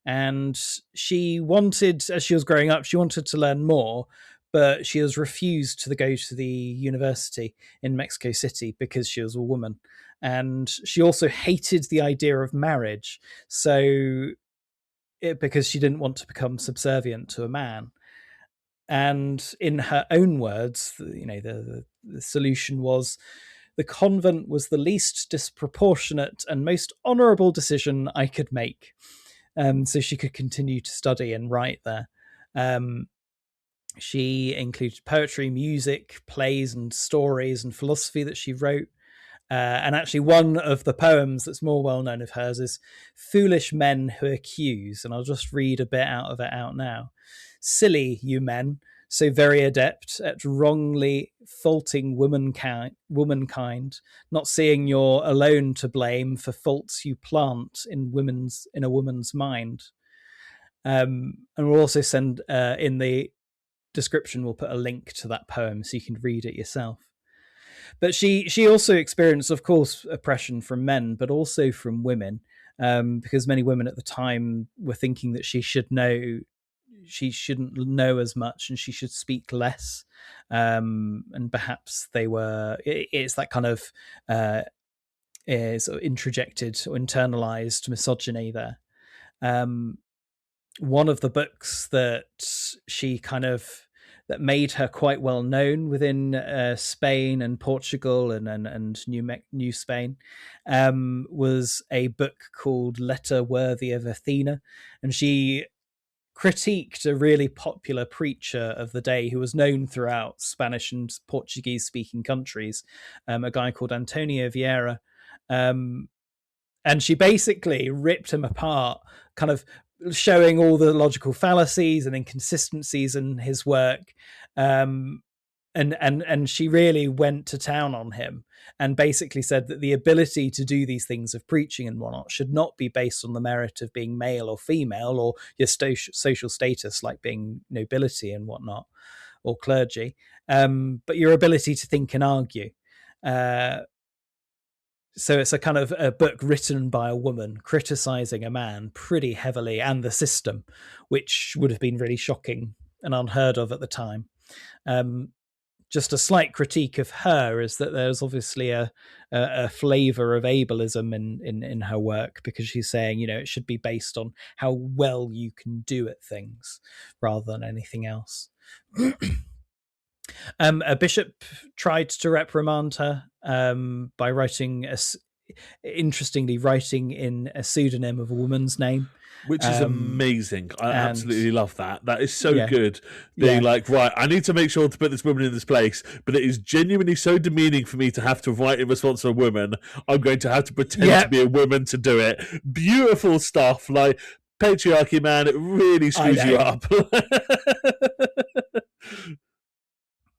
And she wanted, as she was growing up, she wanted to learn more, but she was refused to go to the university in Mexico City because she was a woman. And she also hated the idea of marriage, because she didn't want to become subservient to a man. And in her own words, the solution was, the convent was the least disproportionate and most honourable decision I could make. So she could continue to study and write there. She included poetry, music, plays and stories and philosophy that she wrote. And actually one of the poems that's more well known of hers is Foolish Men Who Accuse. And I'll just read a bit out of it out now. Silly, you men, so very adept at wrongly faulting womankind, not seeing you're alone to blame for faults you plant in a woman's mind. And we'll also send in the description, we'll put a link to that poem so you can read it yourself. But she also experienced, of course, oppression from men, but also from women, because many women at the time were thinking that she shouldn't know as much and she should speak less. And perhaps it's that kind of sort of introjected or internalized misogyny there. One of the books that that made her quite well known within Spain and Portugal and New Spain was a book called Letter Worthy of Athena. And she critiqued a really popular preacher of the day who was known throughout Spanish and Portuguese speaking countries, a guy called Antonio Vieira. And she basically ripped him apart, kind of showing all the logical fallacies and inconsistencies in his work. And she really went to town on him and basically said that the ability to do these things of preaching and whatnot should not be based on the merit of being male or female or your social status, like being nobility and whatnot, or clergy, but your ability to think and argue. So it's a kind of a book written by a woman criticizing a man pretty heavily and the system, which would have been really shocking and unheard of at the time. Just a slight critique of her is that there's obviously a flavor of ableism in her work, because she's saying, it should be based on how well you can do at things rather than anything else. A bishop tried to reprimand her by interestingly writing in a pseudonym of a woman's name. Which is amazing. I absolutely love that. That is so good. Being like, right, I need to make sure to put this woman in this place, but it is genuinely so demeaning for me to have to write in response to a woman. I'm going to have to pretend to be a woman to do it. Beautiful stuff. Like, patriarchy, man, it really screws you up.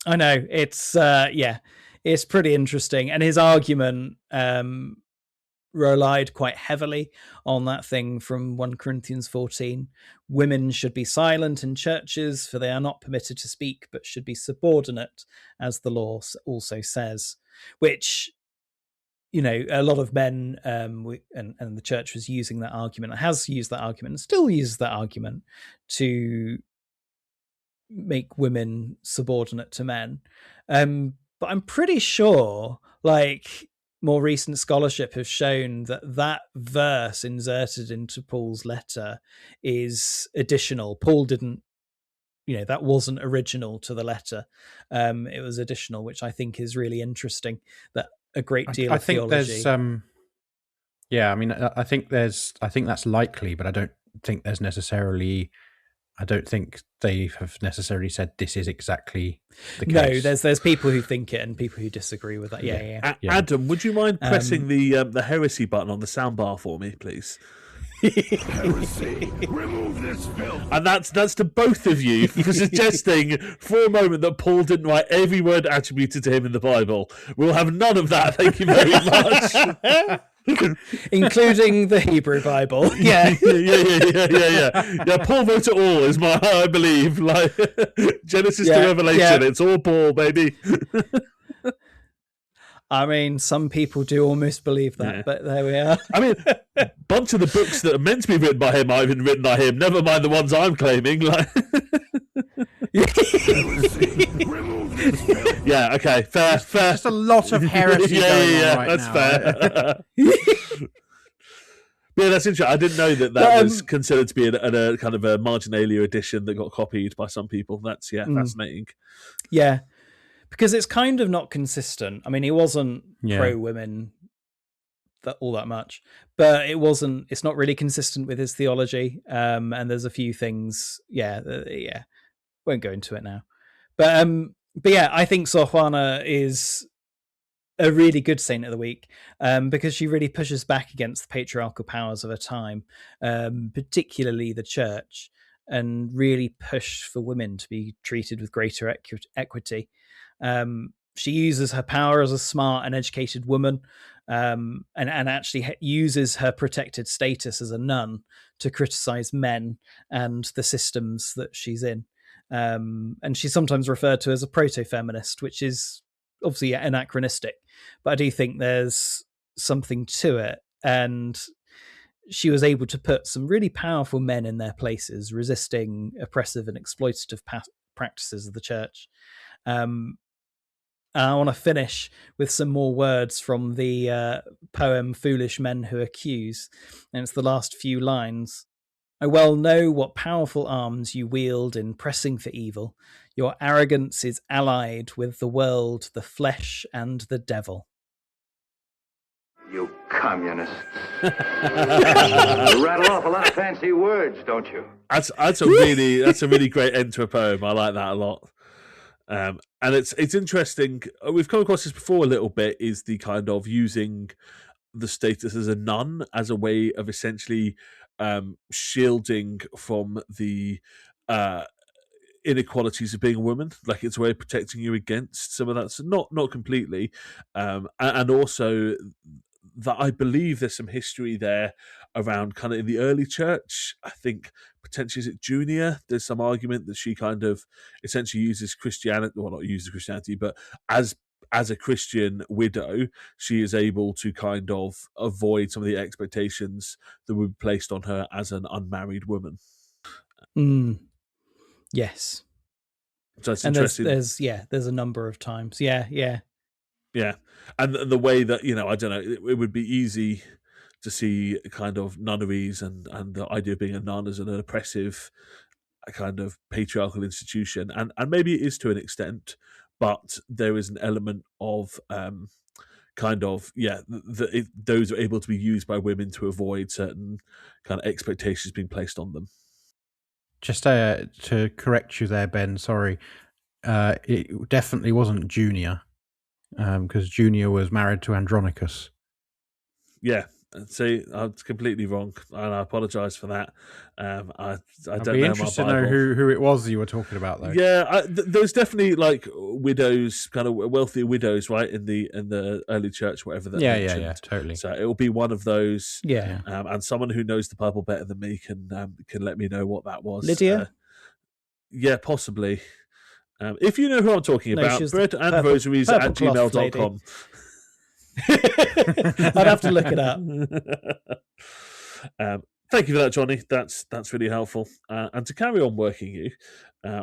I know. It's, it's pretty interesting. And his argument relied quite heavily on that thing from 1 Corinthians 14. Women should be silent in churches, for they are not permitted to speak, but should be subordinate, as the law also says. Which, a lot of men, and the church was using that argument, has used that argument, and still uses that argument to make women subordinate to men. But I'm pretty sure, more recent scholarship has shown that verse inserted into Paul's letter is additional. Paul didn't, that wasn't original to the letter. It was additional, which I think is really interesting, that a great deal of theology. There's, I think that's likely, but I don't think they have necessarily said this is exactly the case. No, there's people who think it and people who disagree with that. Yeah. Adam, would you mind pressing the heresy button on the soundbar for me, please? Heresy. Remove this filth. And that's to both of you for suggesting for a moment that Paul didn't write every word attributed to him in the Bible. We'll have none of that. Thank you very much. Including the Hebrew Bible. Yeah. Paul wrote it all, is I believe. Like Genesis to Revelation, it's all Paul, baby. I mean, some people do almost believe that, but there we are. I mean, a bunch of the books that are meant to be written by him aren't even written by him. Never mind the ones I'm claiming. Like, yeah, okay, fair. Just a lot of heresy going on right that's now. Fair. Yeah, that's interesting. I didn't know that was considered to be a kind of a marginalia edition that got copied by some people. That's fascinating. Yeah. Because it's kind of not consistent. I mean, he wasn't pro-women all that much, but it's not really consistent with his theology. And there's a few things, won't go into it now. But yeah, I think Sor Juana is a really good saint of the week, because she really pushes back against the patriarchal powers of her time, particularly the church, and really pushed for women to be treated with greater equity. She uses her power as a smart and educated woman, and actually uses her protected status as a nun to criticize men and the systems that she's in. And she's sometimes referred to as a proto-feminist, which is obviously anachronistic, but I do think there's something to it. And she was able to put some really powerful men in their places, resisting oppressive and exploitative practices of the church. And I want to finish with some more words from the poem Foolish Men Who Accuse. And it's the last few lines. I well know what powerful arms you wield in pressing for evil. Your arrogance is allied with the world, the flesh, and the devil. You communists. You rattle off a lot of fancy words, don't you? That's a really great end to a poem. I like that a lot. And it's interesting. We've come across this before a little bit. Is the kind of using the status as a nun as a way of essentially shielding from the inequalities of being a woman. Like it's a way of protecting you against some of that. So not completely, and also that I believe there's some history there around kind of in the early church. I think potentially is it Junia? There's some argument that she kind of essentially uses Christianity, well not uses Christianity, but as a Christian widow, she is able to kind of avoid some of the expectations that would be placed on her as an unmarried woman. Yes. So it's And interesting. there's a number of times. Yeah. Yeah, and the way that, I don't know, it would be easy to see kind of nunneries and the idea of being a nun as an oppressive, a kind of patriarchal institution, and maybe it is to an extent, but there is an element of those are able to be used by women to avoid certain kind of expectations being placed on them. Just to correct you there, Ben, sorry, it definitely wasn't Junior, because Junior was married to Andronicus. Yeah. See, I was completely wrong, and I apologise for that. I I'd don't be know interested my to know Bible. who it was you were talking about, though. Yeah, there's definitely like widows, kind of wealthy widows, right, in the early church, whatever that mentioned. Yeah, totally. So it will be one of those. Yeah. And someone who knows the Bible better than me can let me know what that was. Lydia? Yeah, possibly. If you know who I'm talking No, about, she was the bread and purple- rosaries purple at cloth lady. gmail.com. I'd have to look it up. Thank you for that, Jonny. That's really helpful. And to carry on working you,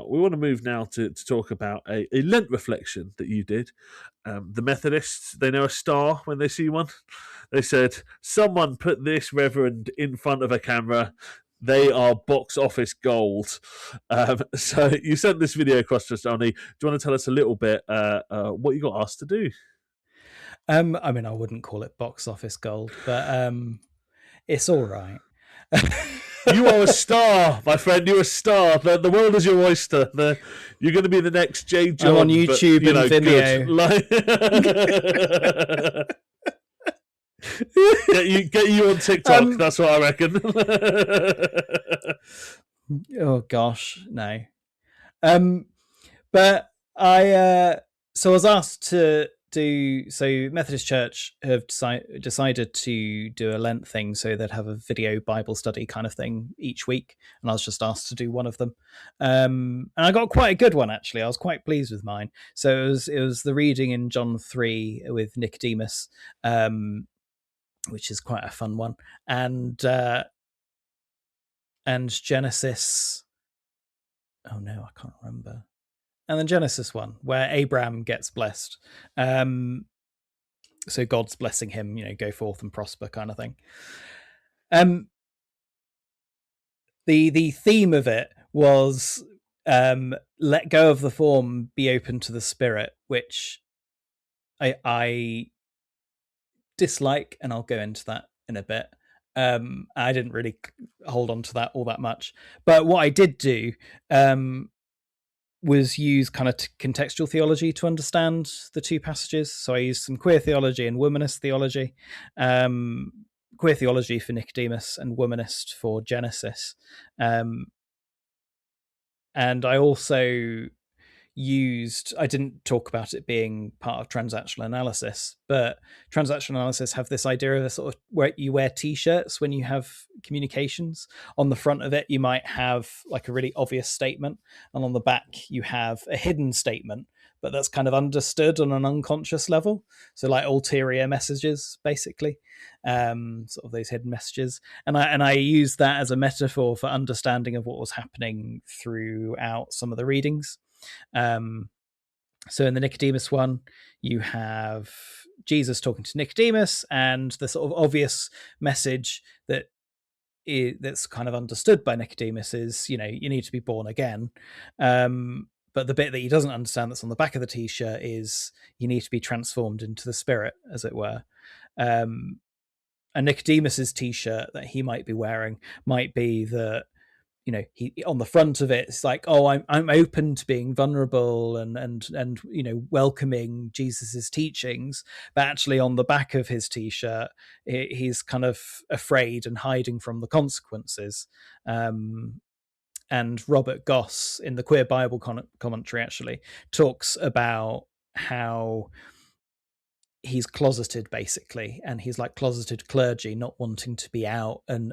we want to move now to talk about a Lent reflection that you did. The Methodists, they know a star when they see one. They said, someone put this reverend in front of a camera. They are box office gold. So you sent this video across to us, Jonny. Do you want to tell us a little bit what you got asked to do? I mean, I wouldn't call it box office gold, but it's all right. You are a star, my friend. You're a star. The world is your oyster. You're going to be the next J. John. I'm on YouTube and Vimeo. Get you on TikTok. That's what I reckon. Oh gosh, no. But I was asked to do, so Methodist Church have decided to do a Lent thing, so they'd have a video Bible study kind of thing each week, and I was just asked to do one of them, and I got quite a good one actually. I was quite pleased with mine. So it was the reading in John 3 with Nicodemus, which is quite a fun one, and Genesis. Oh no, I can't remember. And then Genesis 1, where Abraham gets blessed. So God's blessing him, go forth and prosper kind of thing. The theme of it was let go of the form, be open to the spirit, which I dislike, and I'll go into that in a bit. I didn't really hold on to that all that much. But what I did do was use kind of contextual theology to understand the two passages. So I used some queer theology and womanist theology. Queer theology for Nicodemus and womanist for Genesis. And I also I didn't talk about it being part of transactional analysis, but transactional analysis have this idea of a sort of where you wear t-shirts when you have communications. On the front of it, you might have like a really obvious statement, and on the back you have a hidden statement, but that's kind of understood on an unconscious level. So like ulterior messages, basically, sort of those hidden messages. And I used that as a metaphor for understanding of what was happening throughout some of the readings. So in the Nicodemus one, you have Jesus talking to Nicodemus, and the sort of obvious message that's kind of understood by Nicodemus is, you need to be born again. But the bit that he doesn't understand that's on the back of the t-shirt is you need to be transformed into the spirit, as it were. And Nicodemus's t-shirt that he might be wearing might be that, he on the front of it, it's like, oh, I'm open to being vulnerable and welcoming Jesus's teachings, but actually on the back of his t-shirt, he's kind of afraid and hiding from the consequences. And Robert Goss in the Queer Bible commentary actually talks about how he's closeted, basically, and he's like closeted clergy, not wanting to be out and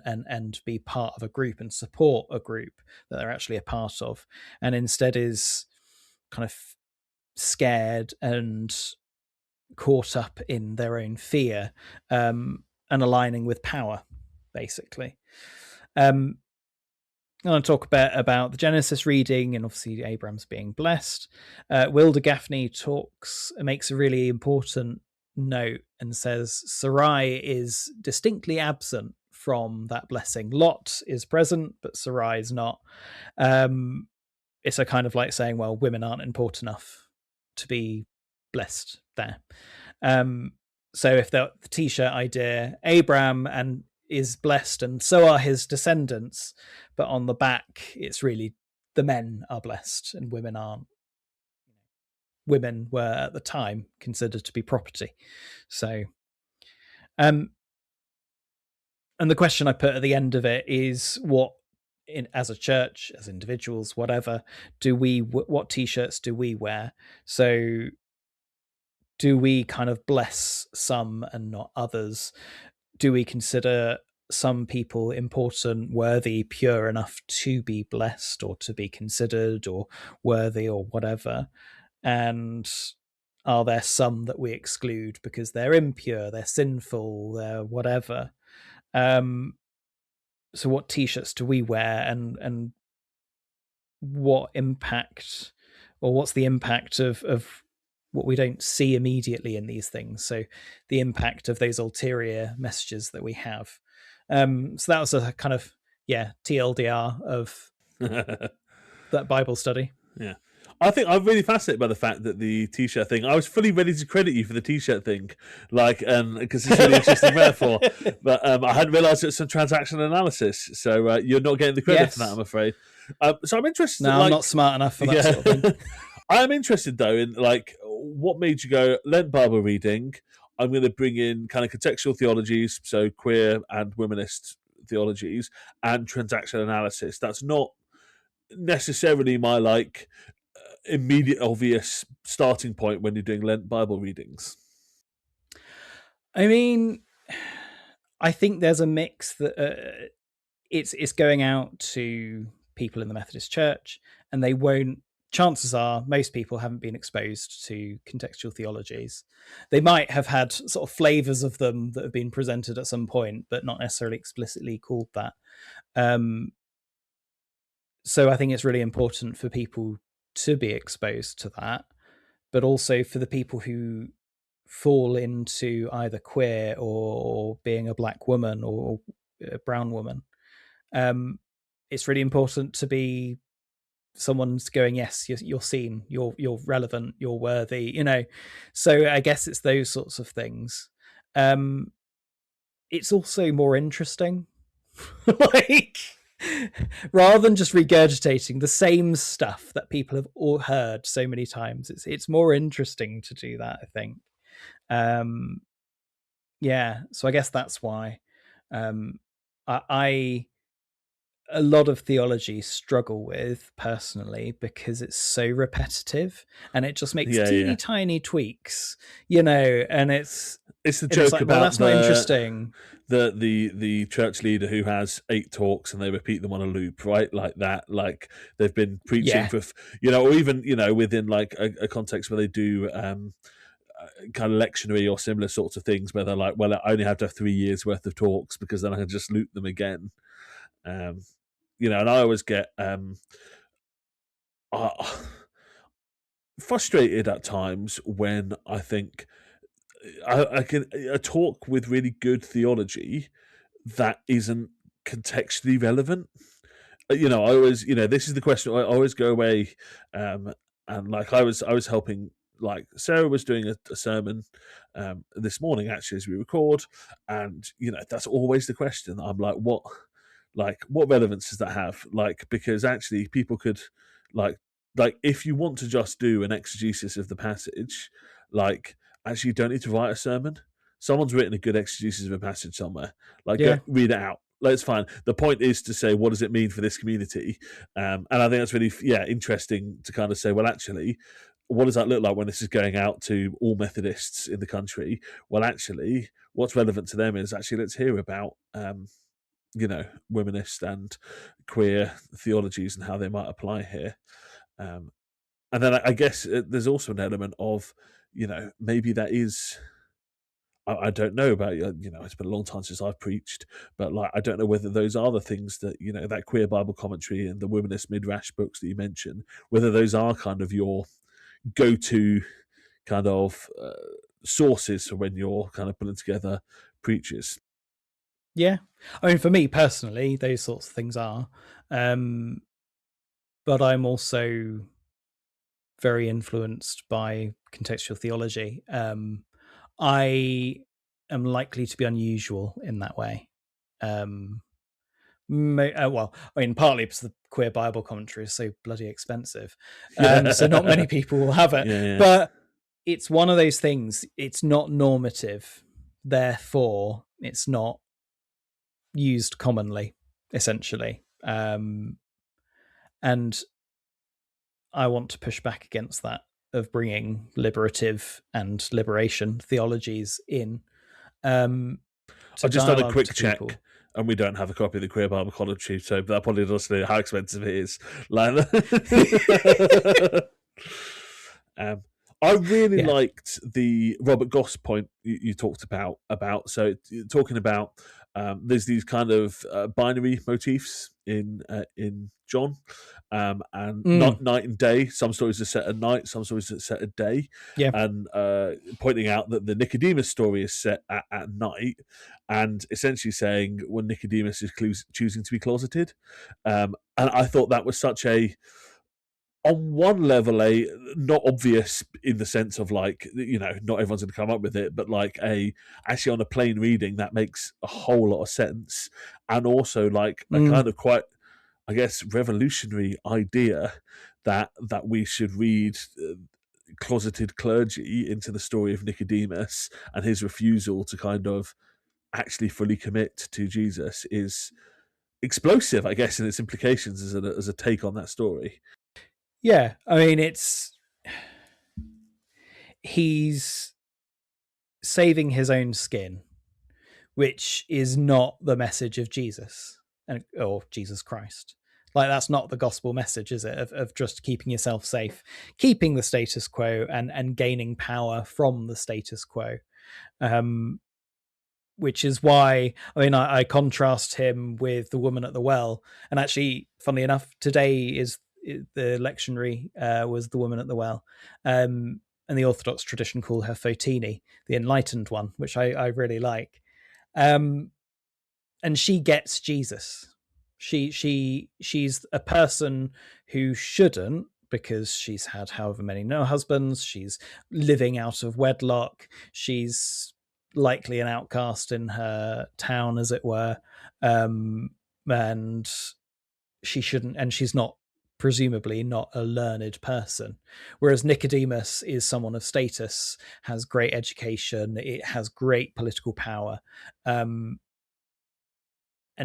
be part of a group and support a group that they're actually a part of, and instead is kind of scared and caught up in their own fear, and aligning with power, basically. I want to talk a bit about the Genesis reading and obviously Abraham's being blessed. Wilder Gaffney makes a really important note and says Sarai is distinctly absent from that blessing. Lot is present, but Sarai is not. It's a kind of like saying, well, women aren't important enough to be blessed there. So if the t-shirt idea, Abraham and is blessed and so are his descendants, but on the back it's really the men are blessed and women aren't. Women were at the time considered to be property. So and the question I put at the end of it is as a church, as individuals, whatever, what t-shirts do we wear? So do we kind of bless some and not others? Do we consider some people important, worthy, pure enough to be blessed or to be considered or worthy or whatever? And are there some that we exclude because they're impure, they're sinful, they're whatever? So what t-shirts do we wear, and what impact, or what's the impact of what we don't see immediately in these things? So the impact of those ulterior messages that we have. So that was a kind of TLDR of that Bible study. Yeah. I think I'm really fascinated by the fact that the t-shirt thing. I was fully ready to credit you for the t-shirt thing, because it's a really interesting metaphor. But I hadn't realised it's some transaction analysis, so you're not getting the credit for that, I'm afraid. So I'm interested. No, I'm not smart enough for that sort of thing. I am interested though in what made you go Lent Bible reading. I'm going to bring in kind of contextual theologies, so queer and womanist theologies, and transaction analysis. That's not necessarily my immediate obvious starting point when you're doing Lent Bible readings. I mean, I think there's a mix that it's going out to people in the Methodist Church, and they won't. Chances are most people haven't been exposed to contextual theologies. They might have had sort of flavors of them that have been presented at some point, but not necessarily explicitly called that. So I think it's really important for people to be exposed to that, but also for the people who fall into either queer or being a black woman or a brown woman. It's really important to be someone's going, yes, you're seen, you're relevant, you're worthy, So I guess it's those sorts of things. It's also more interesting, rather than just regurgitating the same stuff that people have all heard so many times. It's more interesting to do that, I think. So I guess that's why I a lot of theology struggle with personally, because it's so repetitive and it just makes teeny tiny tweaks, and it's the joke about that's not interesting. The church leader who has 8 talks and they repeat them on a loop, right? Like that, like they've been preaching for, or even, within a context where they do kind of lectionary or similar sorts of things where they're like, well, I only have to have 3 years worth of talks because then I can just loop them again. And I always get frustrated at times when I think I can a talk with really good theology that isn't contextually relevant. I always, this is the question. I always go away, and I was helping. Sarah was doing a sermon this morning, actually, as we record, and that's always the question. I'm like, what relevance does that have? Because actually, people could if you want to just do an exegesis of the passage, actually, you don't need to write a sermon. Someone's written a good exegesis of a passage somewhere. Go read it out. It's fine. The point is to say, what does it mean for this community? And I think that's really, interesting to kind of say, well, actually, what does that look like when this is going out to all Methodists in the country? Well, actually, what's relevant to them is actually, let's hear about, womanist and queer theologies and how they might apply here. And then I guess there's also an element of, maybe that is, I don't know about, it's been a long time since I've preached, but like, I don't know whether those are the things that, that queer Bible commentary and the womanist midrash books that you mentioned, whether those are kind of your go-to kind of sources for when you're kind of putting together preachers. Yeah. I mean, for me personally, those sorts of things are. But I'm also very influenced by contextual theology. I am likely to be unusual in that way. Well, I mean, partly because the queer Bible commentary is so bloody expensive, so not many people will have it. Yeah. But it's one of those things. It's not normative, therefore, it's not used commonly, essentially. And I want to push back against that, of bringing liberative and liberation theologies in. I've just done a quick check, and we don't have a copy of the Queer Bible Commentary, so that probably doesn't know how expensive it is. I really liked the Robert Goss point you talked about. So talking about there's these kind of binary motifs in John, and night and day. Some stories are set at night, some stories are set at day. Yeah. And pointing out that the Nicodemus story is set at night, and essentially saying when Nicodemus is choosing to be closeted. And I thought that was such a, on one level, a not obvious in the sense of like, not everyone's going to come up with it, but like actually on a plain reading that makes a whole lot of sense, and also like a kind of quite, I guess, revolutionary idea that we should read closeted clergy into the story of Nicodemus and his refusal to kind of actually fully commit to Jesus is explosive, I guess, in its implications as a take on that story. Yeah, I mean, he's saving his own skin, which is not the message of Jesus or Jesus Christ. Like, that's not the gospel message, is it? Of just keeping yourself safe, keeping the status quo, and gaining power from the status quo. Which is why, I mean, I contrast him with the woman at the well. And actually, funnily enough, today is the lectionary was the woman at the well. And the Orthodox tradition call her Fotini, the enlightened one, which I really like. And she gets Jesus. She's a person who shouldn't, because she's had however many no husbands. She's living out of wedlock. She's likely an outcast in her town, as it were. And she shouldn't, and she's not, presumably not, a learned person, whereas Nicodemus is someone of status, has great education, it has great political power, and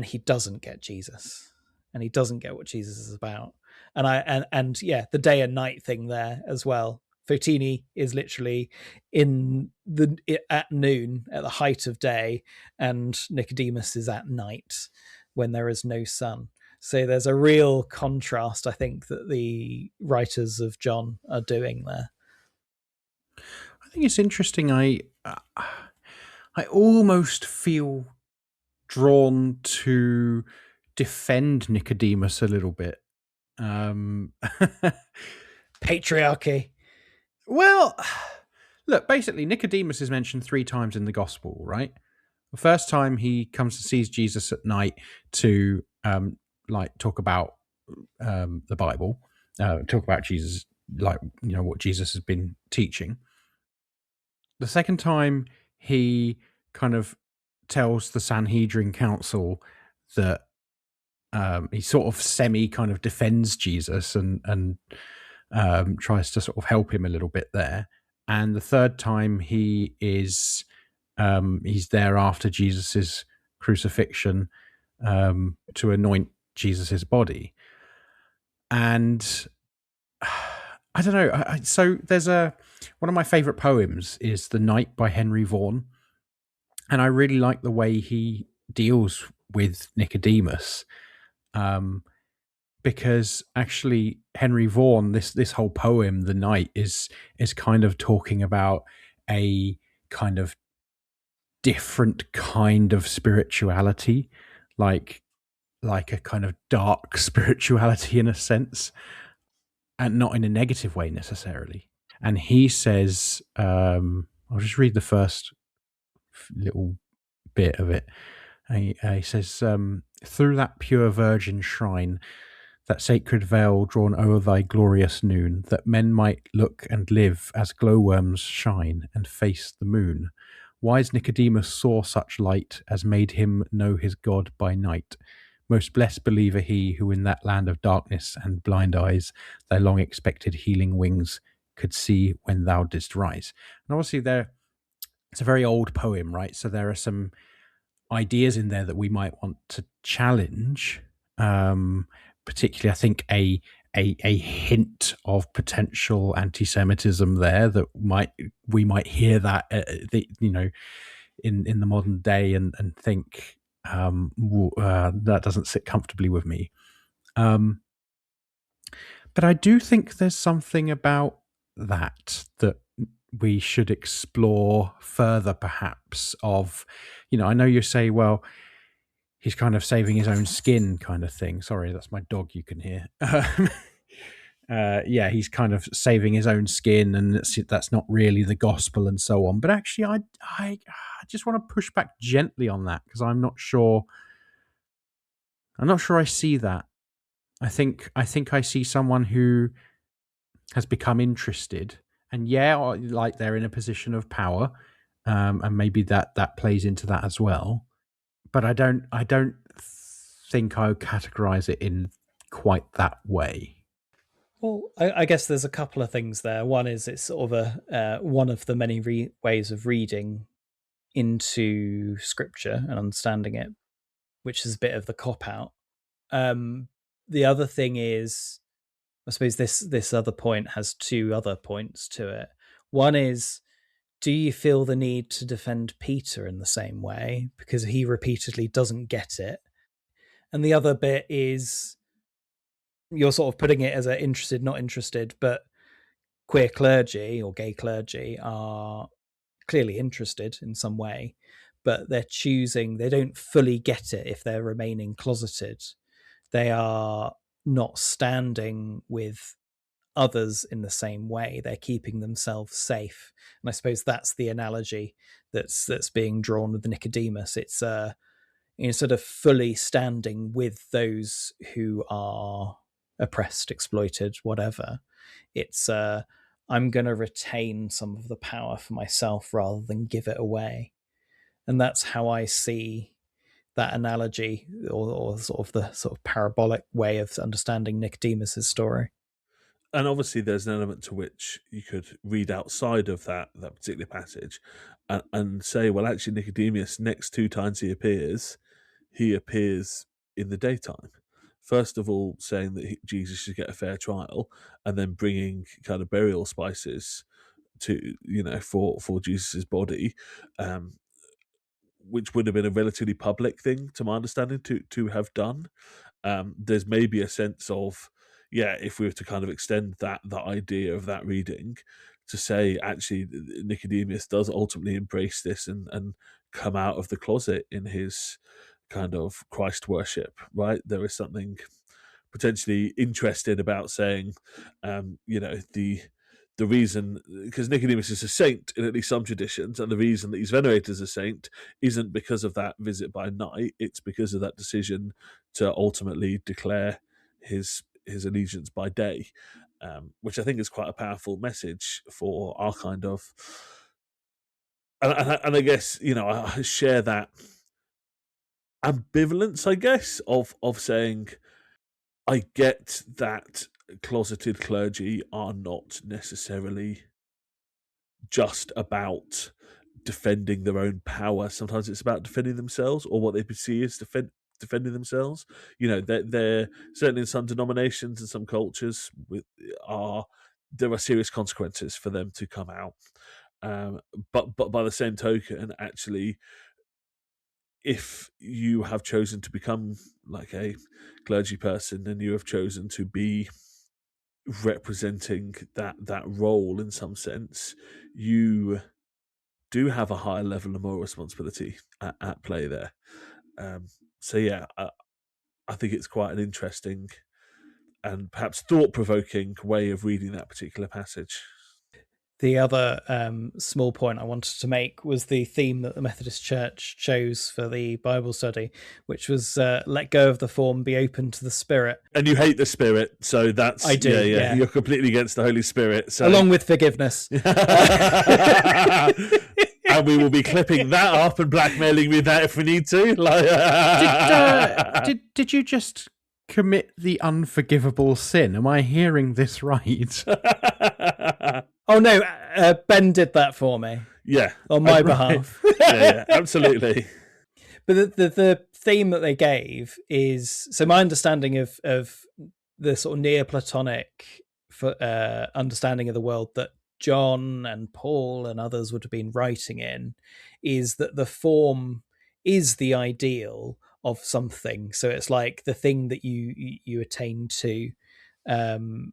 he doesn't get Jesus, and he doesn't get what Jesus is about. And the day and night thing there as well. Fotini is literally at noon, at the height of day, and Nicodemus is at night when there is no sun. So there's a real contrast, I think, that the writers of John are doing there. I think it's interesting. I almost feel drawn to defend Nicodemus a little bit. Patriarchy. Well, look, basically Nicodemus is mentioned 3 times in the gospel, right? The first time he comes and sees Jesus at night to talk about the Bible, talk about Jesus, what Jesus has been teaching. The second time he kind of tells the Sanhedrin council that he sort of kind of defends Jesus and tries to sort of help him a little bit there. And the third time he is he's there after Jesus's crucifixion to anoint Jesus's body. And I don't know. So there's one of my favorite poems is The Night by Henry Vaughan. And I really like the way he deals with Nicodemus. Because actually Henry Vaughan, this whole poem, The Night, is kind of talking about a kind of different kind of spirituality, like a kind of dark spirituality in a sense, and not in a negative way necessarily. And he says, I'll just read the first little bit of it. He says, through that pure virgin shrine, that sacred veil drawn o'er thy glorious noon, that men might look and live as glowworms shine and face the moon. Wise Nicodemus saw such light as made him know his God by night. Most blessed believer he who in that land of darkness and blind eyes thy long expected healing wings could see when thou didst rise. And obviously it's a very old poem, right? So there are some ideas in there that we might want to challenge. Particularly, I think a hint of potential anti-Semitism there that we might hear that in the modern day and think that doesn't sit comfortably with me. But I do think there's something about that we should explore further, perhaps. Of, I know you say, well, he's kind of saving his own skin, kind of thing. Sorry, that's my dog. You can hear. Yeah, he's kind of saving his own skin, and that's not really the gospel, and so on. But actually, I just want to push back gently on that, because I'm not sure I see that. I think I see someone who has become interested, and like they're in a position of power, and maybe that plays into that as well. But I don't think I would categorize it in quite that way. Well, I guess there's a couple of things there. One is it's sort of one of the many ways of reading into scripture and understanding it, which is a bit of the cop-out. The other thing is, I suppose this other point has two other points to it. One is, do you feel the need to defend Peter in the same way? Because he repeatedly doesn't get it. And the other bit is, you're sort of putting it as a interested, not interested, but queer clergy or gay clergy are clearly interested in some way, but they don't fully get it if they're remaining closeted. They are not standing with others in the same way. They're keeping themselves safe. And I suppose that's the analogy that's being drawn with Nicodemus. It's instead of fully standing with those who are oppressed, exploited, whatever, it's I'm going to retain some of the power for myself rather than give it away. And that's how I see that analogy, or sort of parabolic way of understanding Nicodemus's story. And obviously there's an element to which you could read outside of that particular passage and say, well, actually Nicodemus, next two times he appears in the daytime. First of all, saying that Jesus should get a fair trial, and then bringing kind of burial spices to, for Jesus's body, which would have been a relatively public thing, to my understanding, to have done. There's maybe a sense of, if we were to kind of extend that idea of that reading to say, actually, Nicodemus does ultimately embrace this and come out of the closet in his kind of Christ worship, right? There is something potentially interesting about saying, the reason, because Nicodemus is a saint in at least some traditions, and the reason that he's venerated as a saint isn't because of that visit by night, it's because of that decision to ultimately declare his allegiance by day, which I think is quite a powerful message for our kind of, and I guess, I share that ambivalence, I guess, of saying, I get that closeted clergy are not necessarily just about defending their own power. Sometimes it's about defending themselves, or what they perceive as defending themselves. They're certainly in some denominations and some cultures there are serious consequences for them to come out. But by the same token, actually, if you have chosen to become like a clergy person and you have chosen to be representing that role in some sense, you do have a higher level of moral responsibility at play there. So yeah, I think it's quite an interesting and perhaps thought-provoking way of reading that particular passage. The other small point I wanted to make was the theme that the Methodist Church chose for the Bible study, which was let go of the form, be open to the Spirit. And you hate the Spirit, so that's... I do, yeah. You're completely against the Holy Spirit. So. Along with forgiveness. And we will be clipping that up and blackmailing with that if we need to. Did you just commit the unforgivable sin? Am I hearing this right? Oh no, Ben did that for me. Yeah. On my behalf. Yeah, absolutely. But the theme that they gave is, so my understanding of the sort of Neoplatonic understanding of the world that John and Paul and others would have been writing in is that the form is the ideal of something. So it's like the thing that you attain to. And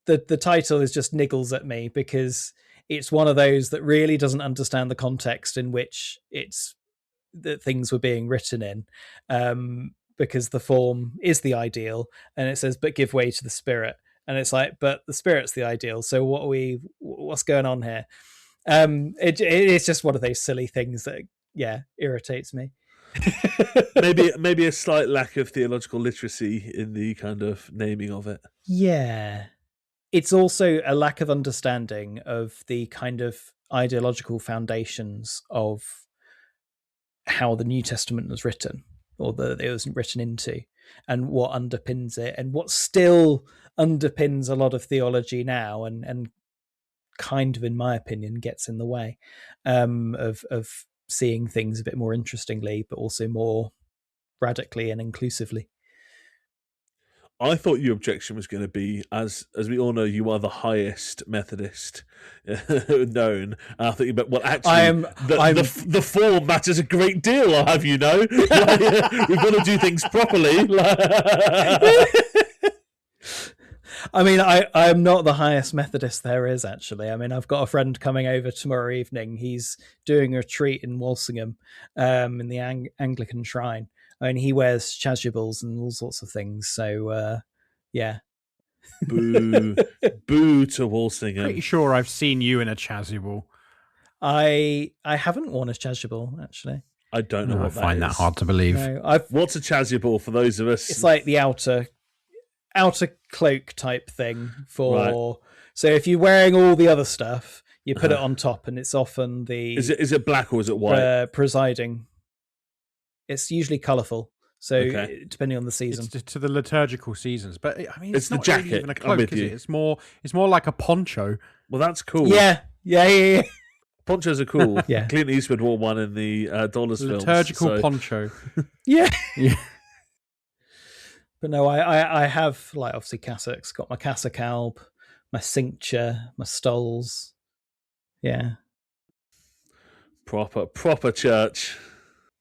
the title is just niggles at me because it's one of those that really doesn't understand the context in which that things were being written in, because the form is the ideal, and it says, but give way to the Spirit. And it's like, but the Spirit's the ideal. So what's going on here? It's just one of those silly things that, irritates me. maybe a slight lack of theological literacy in the kind of naming of it. Yeah. It's also a lack of understanding of the kind of ideological foundations of how the New Testament was written, or that it was written into, and what underpins it, and what still underpins a lot of theology now, and kind of, in my opinion, gets in the way of seeing things a bit more interestingly, but also more radically and inclusively. I thought your objection was going to be, as we all know, you are the highest Methodist known. And I think, well, actually, the form matters a great deal. I'll have you know, we've got to do things properly. I mean, I'm not the highest Methodist there is, actually. I mean, I've got a friend coming over tomorrow evening. He's doing a retreat in Walsingham, in the Anglican shrine. I mean, he wears chasubles and all sorts of things. So, yeah. Boo to Walsingham. Pretty sure I've seen you in a chasuble. I haven't worn a chasuble, actually. I don't know what that is. I find that hard to believe. No, what's a chasuble for those of us? It's like the outer cloak type thing for. Right. So if you're wearing all the other stuff, you put it on top, and it's often the. Is it black or is it white? Presiding. It's usually colourful, so depending on the season. It's to the liturgical seasons, but I mean, it's the not jacket. Really even a cloak, is it? It's more like a poncho. Well, that's cool. Yeah. Ponchos are cool. Yeah. Clint Eastwood wore one in the Dollars films. Liturgical poncho. Yeah. But no, I have, like, obviously cassocks. Got my cassock alb, my cincture, my stoles. Yeah. Proper church.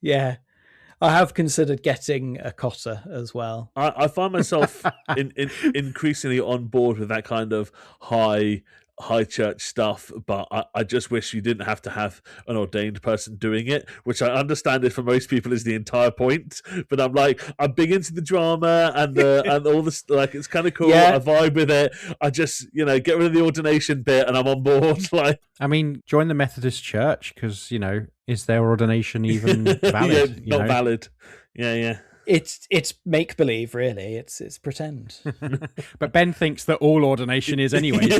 Yeah. I have considered getting a cotter as well. I find myself increasingly on board with that kind of high church stuff, but I just wish you didn't have to have an ordained person doing it, which I understand is for most people is the entire point. But I'm big into the drama and all this, like, it's kind of cool. Yeah. I vibe with it. I just, get rid of the ordination bit and I'm on board. Like, I mean, join the Methodist Church because, is their ordination even valid? Not valid. Yeah. It's make believe, really. It's pretend. But Ben thinks that all ordination is anyway. So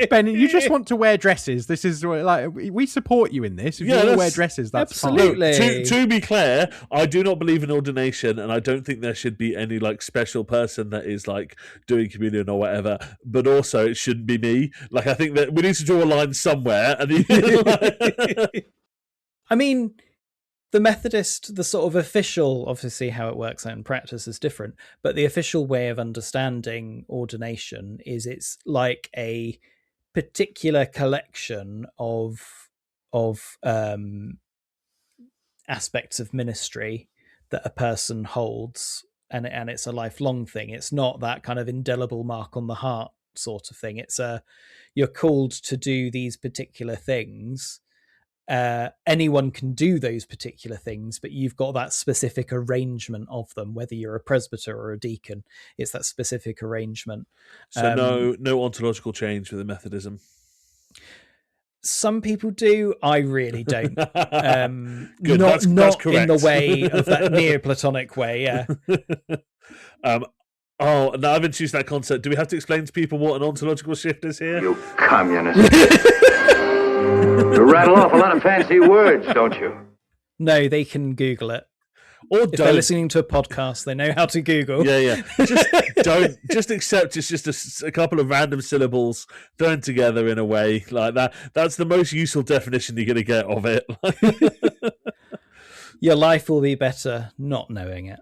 Ben, you just want to wear dresses. This is like, we support you in this. If you want to wear dresses, that's absolutely fine. To be clear, I do not believe in ordination, and I don't think there should be any like special person that is like doing communion or whatever. But also, it shouldn't be me. Like, I think that we need to draw a line somewhere. And I mean, the Methodist, the sort of official, obviously how it works out in practice is different, but the official way of understanding ordination is it's like a particular collection of aspects of ministry that a person holds, and it's a lifelong thing. It's not that kind of indelible mark on the heart sort of thing. It's you're called to do these particular things. Anyone can do those particular things, but you've got that specific arrangement of them, whether you're a presbyter or a deacon. It's that specific arrangement. So no ontological change with the Methodism. Some people do. I really don't. Good, Not that's in correct. the way of that Neoplatonic way. Yeah. Oh, now I've introduced that concept. Do we have to explain to people what an ontological shift is here? You communist. You rattle off a lot of fancy words, don't you? No, they can Google it. Or If they're listening to a podcast, they know how to Google. Yeah. Just accept it's just a couple of random syllables thrown together in a way like that. That's the most useful definition you're going to get of it. Your life will be better not knowing it.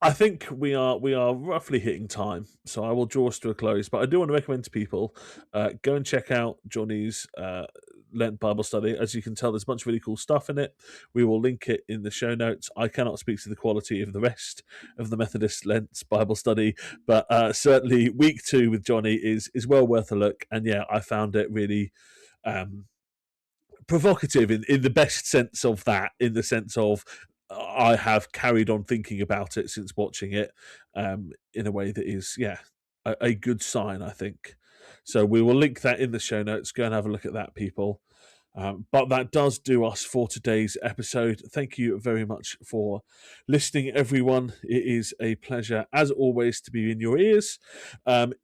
I think we are roughly hitting time, so I will draw us to a close. But I do want to recommend to people go and check out Jonny's Lent Bible study. As you can tell, there's a bunch of really cool stuff in it. We will link it in the show notes. I cannot speak to the quality of the rest of the Methodist Lent Bible study, but certainly week 2 with Jonny is well worth a look. And yeah, I found it really provocative in the best sense of that, in the sense of I have carried on thinking about it since watching it in a way that is, a good sign, I think. So we will link that in the show notes. Go and have a look at that, people. But that does do us for today's episode. Thank you very much for listening, everyone. It is a pleasure, as always, to be in your ears.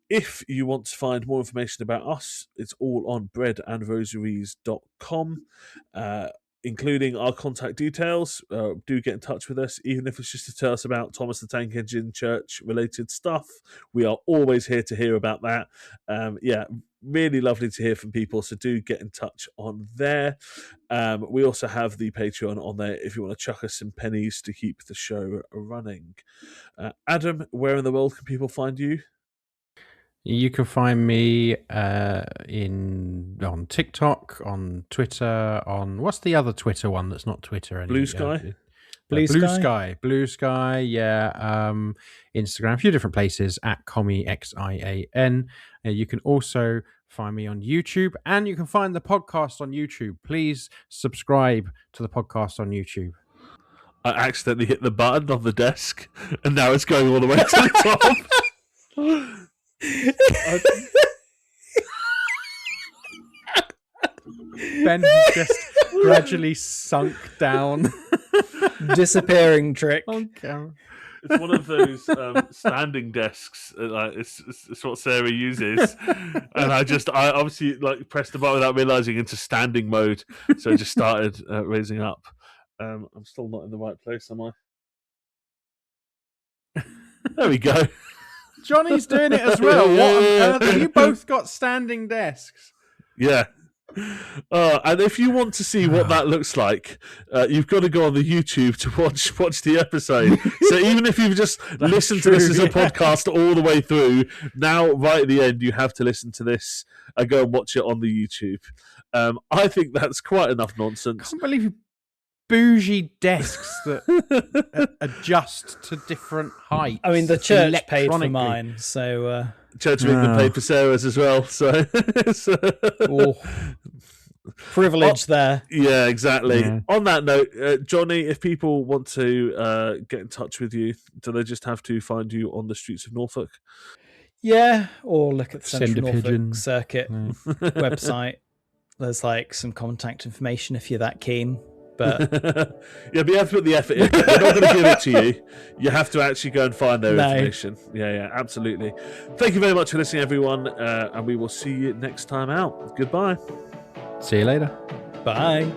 If you want to find more information about us, it's all on breadandrosaries.com. Including our contact details. Do get in touch with us, even if it's just to tell us about Thomas the Tank Engine Church related stuff. We are always here to hear about that. Really lovely to hear from people, so do get in touch on there. We also have the Patreon on there if you want to chuck us some pennies to keep the show running. Adam, where in the world can people find you? You can find me on TikTok, on Twitter, on what's the other Twitter one that's not Twitter anymore? Blue Sky? Blue Sky, yeah. Instagram, a few different places at CommieXIAN. You can also find me on YouTube, and you can find the podcast on YouTube. Please subscribe to the podcast on YouTube. I accidentally hit the button on the desk, and now it's going all the way to the top. Ben just gradually sunk down. Oh, Disappearing trick. On camera. It's one of those standing desks. It's what Sarah uses, and I obviously pressed the button without realizing into standing mode, so I just started raising up. I'm still not in the right place, am I? There we go. Jonny's doing it as well. What on earth? Have you both got standing desks? Yeah. And if you want to see what that looks like, you've got to go on the YouTube to watch the episode. So even if you've just listened to this as a podcast all the way through, now right at the end you have to listen to this and go and watch it on the YouTube. I think that's quite enough nonsense. I can't believe you bougie desks that adjust to different heights. I mean, the church paid for mine, so... Church of England paid for Sarah's as well, so... privilege there. Yeah, exactly. Yeah. On that note, Jonny, if people want to get in touch with you, do they just have to find you on the streets of Norfolk? Yeah, or look at the Central Norfolk Circuit website. There's some contact information if you're that keen. But yeah, but you have to put the effort in. They're not going to give it to you. You have to actually go and find their information. Yeah, absolutely. Thank you very much for listening, everyone, and we will see you next time out. Goodbye. See you later. Bye.